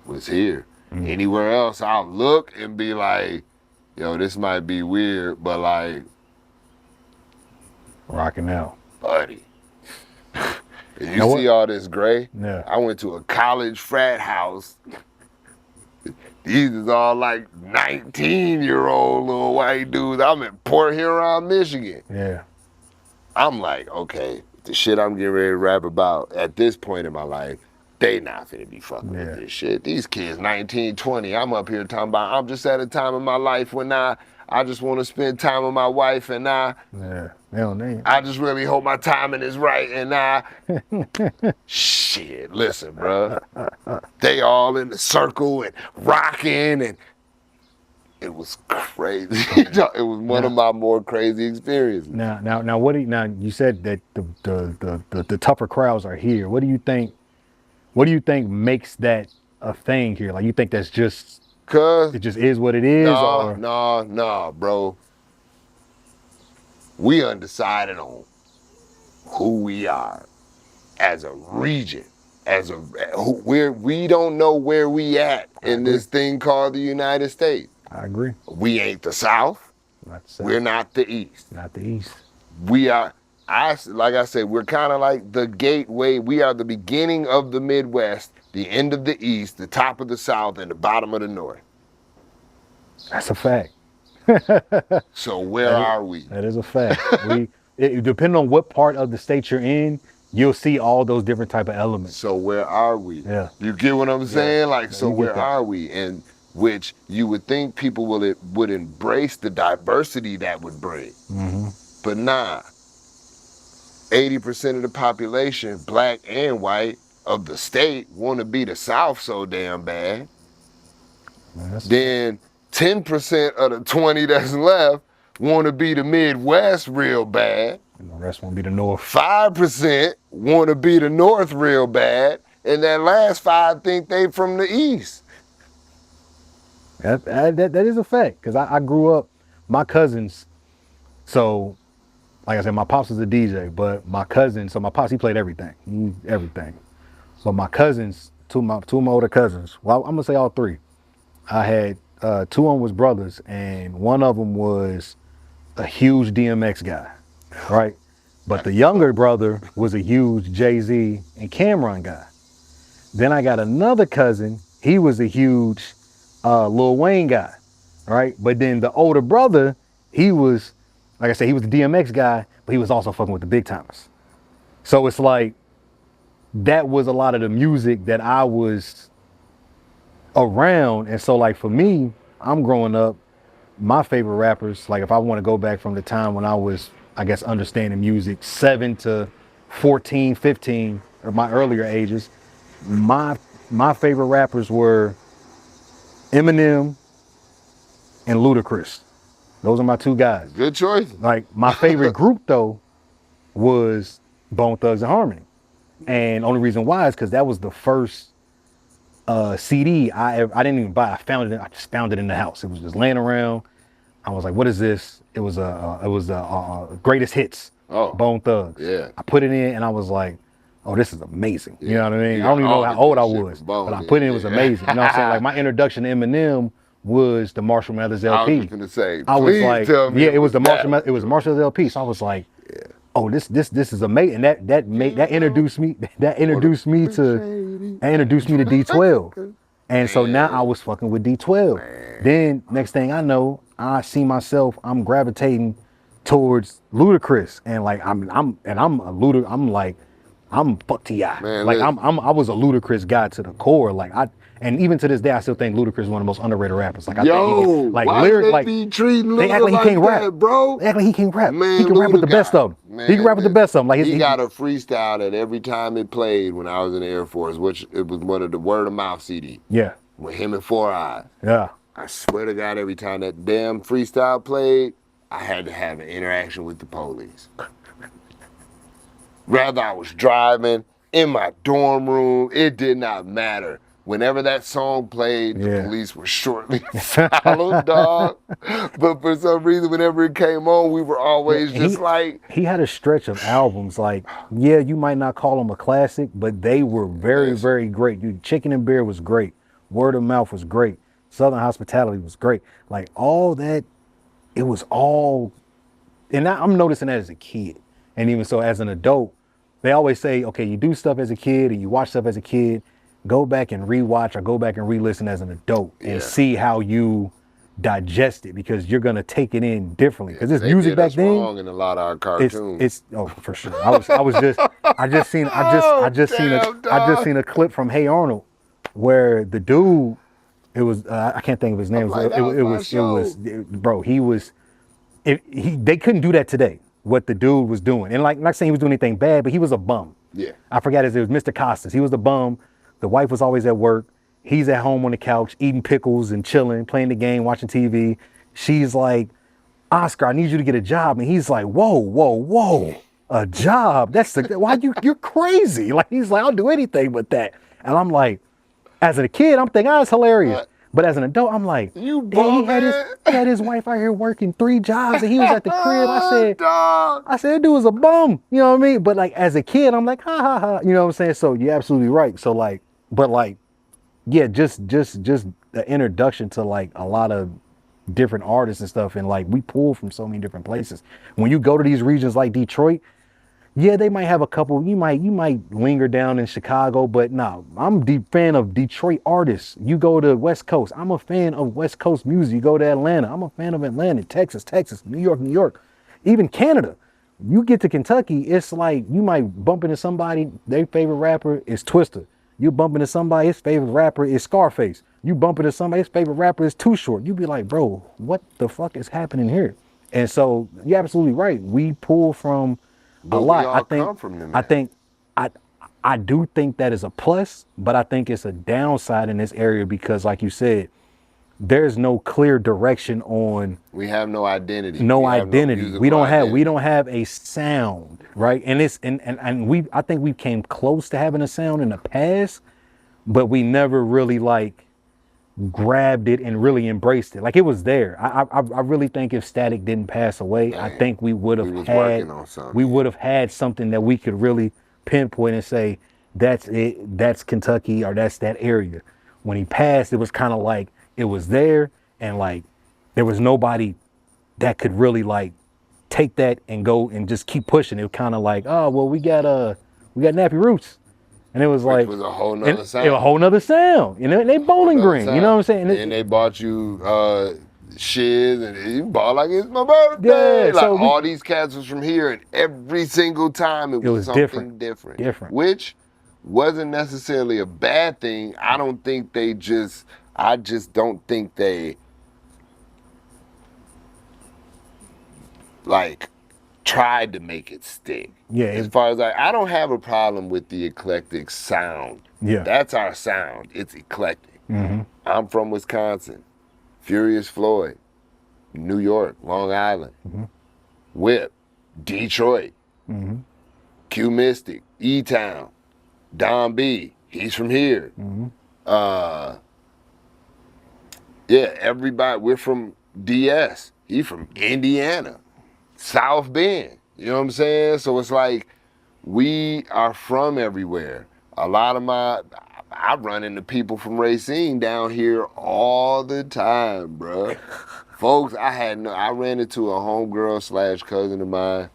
was here. Anywhere else, I'll look and be like, yo, this might be weird, but like, Rocking out. buddy. You see all this gray? Yeah. I went to a college frat house. These is all like 19-year-old little white dudes. I'm in Port Huron, Michigan. Yeah. I'm like, okay, the shit I'm getting ready to rap about at this point in my life, they not finna be fucking with this shit. These kids, 19, 20, I'm up here talking about, I'm just at a time in my life when I just want to spend time with my wife and Yeah. They don't need. I just really hope my timing is right and shit, listen, bro. They all in the circle and rocking and it was crazy. It was one of my more crazy experiences. Now, what do you, now you said that the tougher crowds are here. What do you think? What do you think makes that a thing here? Like, you think that's just, Cause it just is what it is? no, bro. We undecided on who we are as a region, we don't know where we at in this thing called the United States. I agree. We ain't the South. Not the South. We're not the East. Not the East. We are, like I said, we're kind of like the gateway. We are the beginning of the Midwest, the end of the East, the top of the South, and the bottom of the North. That's a fact. So where are we? That is a fact. Depending on what part of the state you're in, you'll see all those different type of elements. So where are we? Yeah. You get what I'm saying? Yeah. Like, so where are we? And which you would think people would embrace the diversity that would bring. Mm-hmm. But nah. 80% of the population, black and white, of the state want to be the South so damn bad. Then 10% of the 20 that's left want to be the Midwest real bad. And the rest won't be the North. 5% want to be the North real bad. And that last 5 think they from the East. That is a fact. Because I grew up, my cousins, so like I said, my pops was a DJ, but my cousin, so my pops, he played everything. Everything. But my cousins, two of my older cousins, well, I'm gonna say all 3. I had 2 of them was brothers, and one of them was a huge DMX guy, right? But the younger brother was a huge Jay-Z and Cameron guy. Then I got another cousin, he was a huge Lil Wayne guy, right? But then the older brother, he was, like I said, he was the DMX guy, but he was also fucking with the big timers. So it's like, that was a lot of the music that I was around. And so like for me, I'm growing up, my favorite rappers, like if I want to go back from the time when I was, I guess, understanding music, 7 to 14, 15, or my earlier ages, my favorite rappers were Eminem and Ludacris. Those are my 2 guys. Good choice. Like my favorite group though was Bone Thugs and Harmony. And only reason why is because that was the first CD I didn't even buy. I just found it in the house. It was just laying around. I was like, what is this? It was greatest hits. Oh, Bone Thugs. Yeah. I put it in and I was like, oh, this is amazing. You know what I mean? I don't even know how old I was, but I put it in, it was amazing. You know what I'm saying? Like my introduction to Eminem was the Rmllw2llz LP. I was just gonna say, I was like, tell me it was the Rmllw2llz LP. So I was like, oh, this is amazing. And that introduced me to D12. And so now I was fucking with D12. Then next thing I know, I see myself, I'm gravitating towards Ludacris. And like I'm fuck T.I. Like I was a Ludacris guy to the core. And even to this day, I still think Ludacris is one of the most underrated rappers. Like, I think why be treating they act like he can't rap, bro. They act like he can't rap. Man, he can rap with the best of them. He can rap with the best of them. Like he got a freestyle that every time it played when I was in the Air Force, which it was one of the word of mouth CD. Yeah. With him and 4 Eyes. Yeah. I swear to God, every time that damn freestyle played, I had to have an interaction with the police. Whether I was driving, in my dorm room, it did not matter. Whenever that song played, the police were shortly followed, dog. But for some reason, whenever it came on, we were always just like... He had a stretch of albums, like, yeah, you might not call them a classic, but they were very, very great. Dude, Chicken and Beer was great. Word of Mouth was great. Southern Hospitality was great. Like, all that, it was all... And I'm noticing that as a kid. And even so, as an adult, they always say, okay, you do stuff as a kid and you watch stuff as a kid, go back and rewatch or go back and re-listen as an adult and see how you digest it, because you're gonna take it in differently. Because this music back then, wrong in a lot of our cartoons. It's oh, for sure. I just seen a clip from Hey Arnold where the dude, it was I can't think of his name. They couldn't do that today. What the dude was doing, and like, not saying he was doing anything bad, but he was a bum. Yeah, I forgot it was Mr. Costas. He was the bum. The wife was always at work. He's at home on the couch eating pickles and chilling, playing the game, watching TV. She's like, Oscar, I need you to get a job. And he's like, whoa, a job? You're crazy. Like, he's like, I'll do anything but that. And I'm like, as a kid, I'm thinking, it's hilarious. But as an adult, I'm like, he had his wife out here working 3 jobs and he was at the crib. I said, that dude was a bum. You know what I mean? But like, as a kid, I'm like, ha ha ha. You know what I'm saying? So you're absolutely right. So like, but like, yeah, just the introduction to like a lot of different artists and stuff. And like, we pull from so many different places. When you go to these regions like Detroit, yeah, they might have a couple, you might linger down in Chicago, but no, I'm a fan of Detroit artists. You go to West Coast, I'm a fan of West Coast music. You go to Atlanta, I'm a fan of Atlanta, Texas, New York, even Canada. You get to Kentucky, it's like you might bump into somebody, their favorite rapper is Twista. You bump into somebody, his favorite rapper is Scarface. You bump into somebody, his favorite rapper is Too Short. You be like, bro, what the fuck is happening here? And so you're absolutely right. We pull from a lot. I do think that is a plus, but I think it's a downside in this area because, like you said, there's no clear direction on. We have no identity. We don't have a sound, right? And I think we came close to having a sound in the past, but we never really like grabbed it and really embraced it. Like, it was there. I really think if Static didn't pass away, I think we would have had something that we could really pinpoint and say, that's it, that's Kentucky, or that's that area. When he passed, it was kind of like it was there, and like there was nobody that could really like take that and go and just keep pushing. It was kind of like, oh well, we got Nappy Roots. And it was like, a whole nother sound. A whole nother sound. You know, and they Bowling Green. Sound. You know what I'm saying? And they bought you shiz, and you bought like it's my birthday. Yeah, like so all these cats was from here, and every single time it was something different. Which wasn't necessarily a bad thing. I just don't think they like tried to make it stick. Yeah. As far as I don't have a problem with the eclectic sound. Yeah. That's our sound. It's eclectic. Mm-hmm. I'm from Wisconsin. Furious Floyd, New York, Long Island, Whip, Detroit, Q Mystic, E-Town, Don B, he's from here. Everybody, we're from DS. He's from Indiana, South Bend. You know what I'm saying? So it's like we are from everywhere. A lot of I run into people from Racine down here all the time, bruh. Folks, I ran into a homegirl / cousin of mine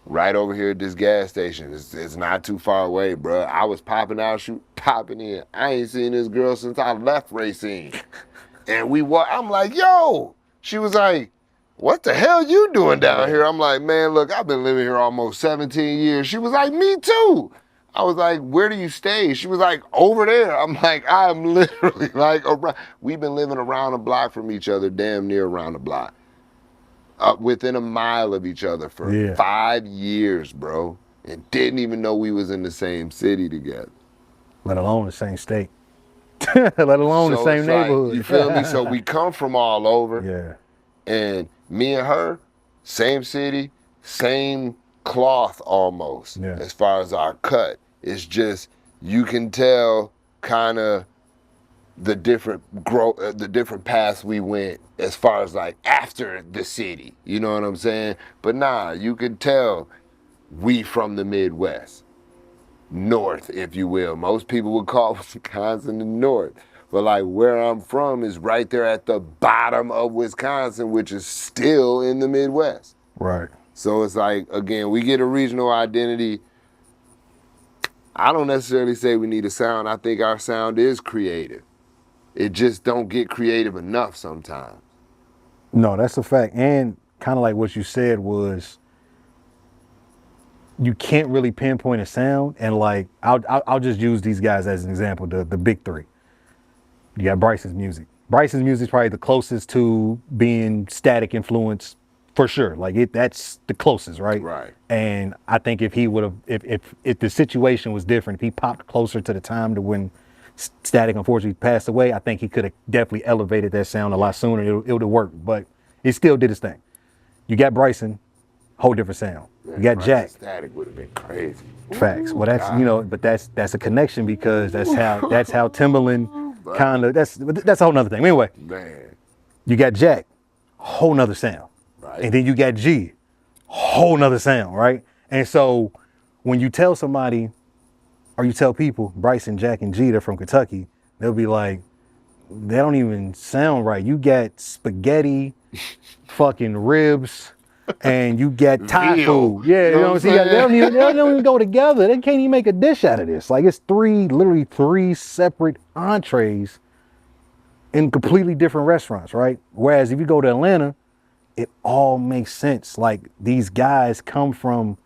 right over here at this gas station. It's not too far away, bruh. I was popping out, popping in. I ain't seen this girl since I left Racine. And I'm like, yo. She was like, what the hell you doing down here? I'm like, man, look, I've been living here almost 17 years. She was like, me too. I was like, where do you stay? She was like, over there. I'm like, I'm literally like, around. We've been living around the block from each other, damn near around the block. Within a mile of each other for 5 years, bro. And didn't even know we was in the same city together. Let alone the same state. Let alone the same neighborhood. You feel me? So we come from all over. Yeah. And me and her, same city, same cloth almost, Yeah. as far as our cut. It's just, you can tell kind of the different the different paths we went as far as like after the city. You know what I'm saying? But nah, you can tell we from the Midwest. North, if you will. Most people would call Wisconsin the North. But like where I'm from is right there at the bottom of Wisconsin, which is still in the Midwest. Right. So it's like, again, we get a regional identity. I don't necessarily say we need a sound. I think our sound is creative. It just don't get creative enough sometimes. No, that's a fact. And kind of like what you said was, you can't really pinpoint a sound. And like, I'll just use these guys as an example, the big three. You got Bryce's music. Bryce's music is probably the closest to being static influence for sure. Like that's the closest, right? Right. And I think if he would have, if the situation was different, if he popped closer to the time to when Static unfortunately passed away, I think he could have definitely elevated that sound a lot sooner. It would have worked, but it still did his thing. You got Bryson, whole different sound. Man, you got Bryson Jack. Static would have been crazy. Facts. Well, that's but that's a connection because that's how Timbaland kind of that's a whole nother thing. Anyway, Man. you got Jack, whole nother sound, Right. and then you got G, whole nother sound, right? And so when you tell somebody, or you tell people Bryson, Jack, and G, they're from Kentucky, they'll be like, they don't even sound right. You got spaghetti, fucking ribs, and you got Thai Veal. food. Yeah, you know what I'm saying? saying? They don't even go together. They can't even make a dish out of this. Like it's literally three separate entrees in completely different restaurants, right? Whereas if you go to Atlanta, it all makes sense. Like these guys come from,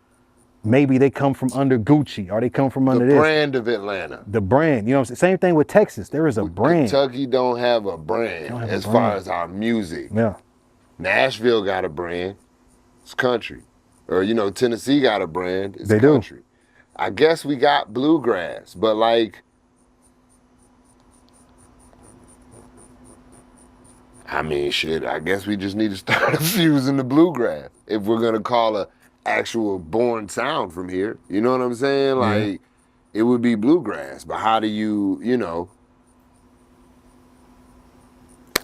maybe they come from under Gucci or they come from under The this. brand of Atlanta. The brand, you know what I'm saying? Same thing with Texas. There is a brand. Kentucky don't have a brand Don't have a as brand. far as our music. Yeah. Nashville got a brand. It's country. Or, Tennessee got a brand. It's They do. country. I guess we got bluegrass, but like, I mean, shit, I guess we just need to start fusing the bluegrass if we're going to call a actual born sound from here. You know what I'm saying? Like, it would be bluegrass, but how do you,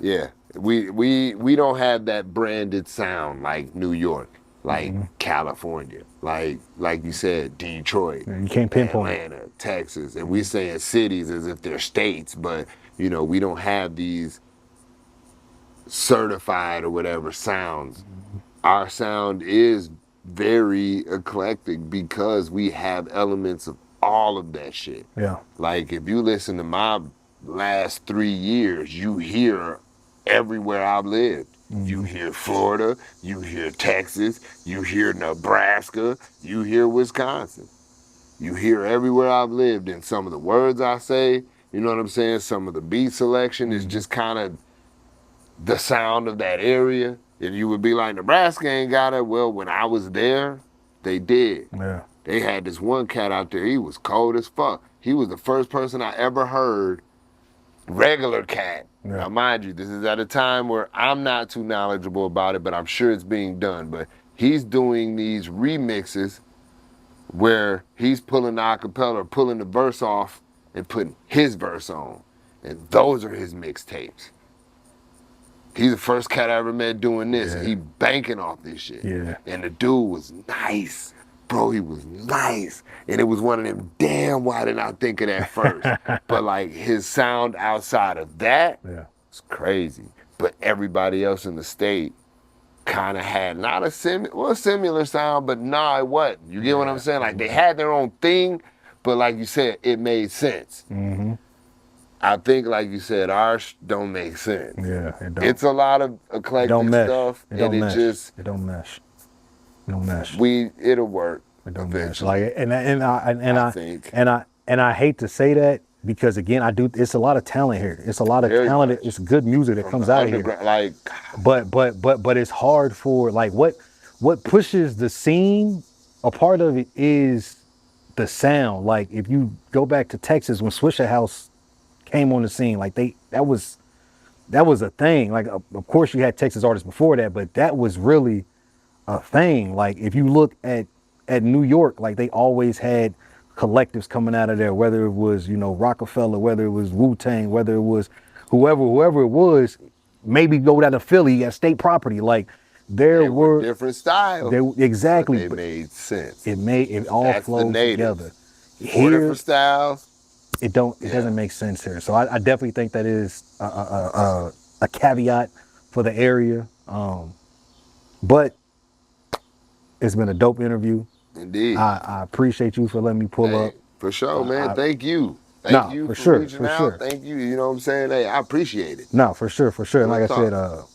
yeah, we don't have that branded sound like New York, like California, like you said, Detroit, You can't pinpoint it. Atlanta, Texas, and we saying cities as if they're states, but we don't have these certified or whatever sounds. Our sound is very eclectic because we have elements of all of that shit. Yeah. Like if you listen to my last 3 years, you hear everywhere I've lived. You hear Florida, you hear Texas, you hear Nebraska, you hear Wisconsin. You hear everywhere I've lived, and some of the words I say, you know what I'm saying? Some of the beat selection is just kind of the sound of that area. And you would be like, Nebraska ain't got it. Well, when I was there, they did. Yeah. They had this one cat out there, he was cold as fuck. He was the first person I ever heard, regular cat. Yeah. Now, mind you, this is at a time where I'm not too knowledgeable about it, but I'm sure it's being done. But he's doing these remixes where he's pulling the acapella, pulling the verse off and putting his verse on. And those are his mixtapes. He's the first cat I ever met doing this. Yeah. And he banking off this shit. Yeah. And the dude was nice. Bro, he was nice. And it was one of them, damn, why didn't I think of that first? But like his sound outside of that Yeah. was crazy. But everybody else in the state kind of had not a similar sound, but nah, it wasn't. You get what I'm saying? Like they had their own thing, but like you said, it made sense. Mm-hmm. I think, like you said, ours don't make sense. Yeah. It don't. It's a lot of eclectic don't mesh. stuff, It don't and mesh. it just It don't mesh. It don't mesh. it'll work. It don't mesh. eventually. Like I think. and I hate to say that because again it's a lot of talent here. It's a lot of Very talented. much. It's good music that From comes the out of here. underground, like But it's hard for like what pushes the scene. A part of it is the sound. Like if you go back to Texas when Swisher House came on the scene, like that was a thing. Like of course you had Texas artists before that, but that was really a thing. Like if you look at at New York, like they always had collectives coming out of there, whether it was, you know, Rockefeller, whether it was Wu-Tang, whether it was whoever it was, maybe go down to Philly at State Property. Like there They were were different styles. exactly, But they made sense. it all That's the flowed natives. together. 4 different styles. It doesn't make sense here. So I definitely think that is a caveat for the area. But it's been a dope interview. Indeed. I appreciate you for letting me pull up. For sure, man. Thank you. Nah, Thank you for for sure, reaching for out. sure. Thank you. You know what I'm saying? Hey, I appreciate it. No, for sure. And Real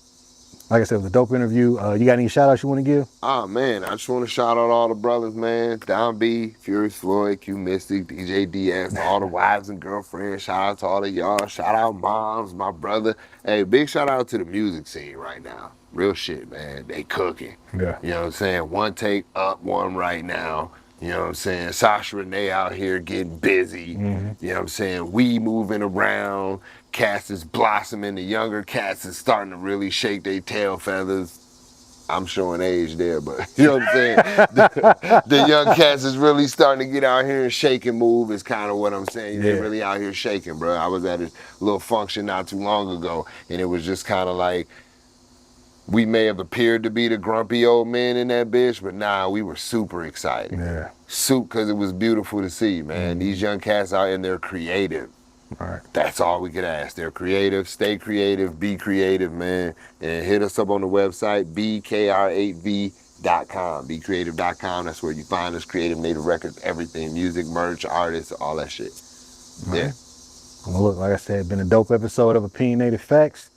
like I said, it was a dope interview. You got any shout outs you want to give? Oh man, I just want to shout out all the brothers, man. Don B, Furious Floyd, Q Mystic, DJ DS, all the wives and girlfriends. Shout out to all of y'all. Shout out moms, my brother. Hey, big shout out to the music scene right now. Real shit, man. They cooking. Yeah. You know what I'm saying? One take up, one right now. You know what I'm saying? Sasha Renee out here getting busy. Mm-hmm. You know what I'm saying? We moving around. Cats is blossoming. The younger cats is starting to really shake their tail feathers. I'm showing age there, but you know what I'm saying? The young cats is really starting to get out here and shake and move is kind of what I'm saying. They're really out here shaking, bro. I was at a little function not too long ago, and it was just kind of like, we may have appeared to be the grumpy old men in that bitch, but nah, we were super excited. Yeah. Because it was beautiful to see, man. These young cats out and they're creative. All right. That's all we could ask. They're creative. Stay creative. Be creative, man. And hit us up on the website, bkr8v.com. Becreative.com. That's where you find us. Creative Native Records, everything. Music, merch, artists, all that shit. Yeah. Well, look, like I said, been a dope episode of Opinionated Facts.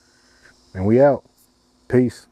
And we out. Peace.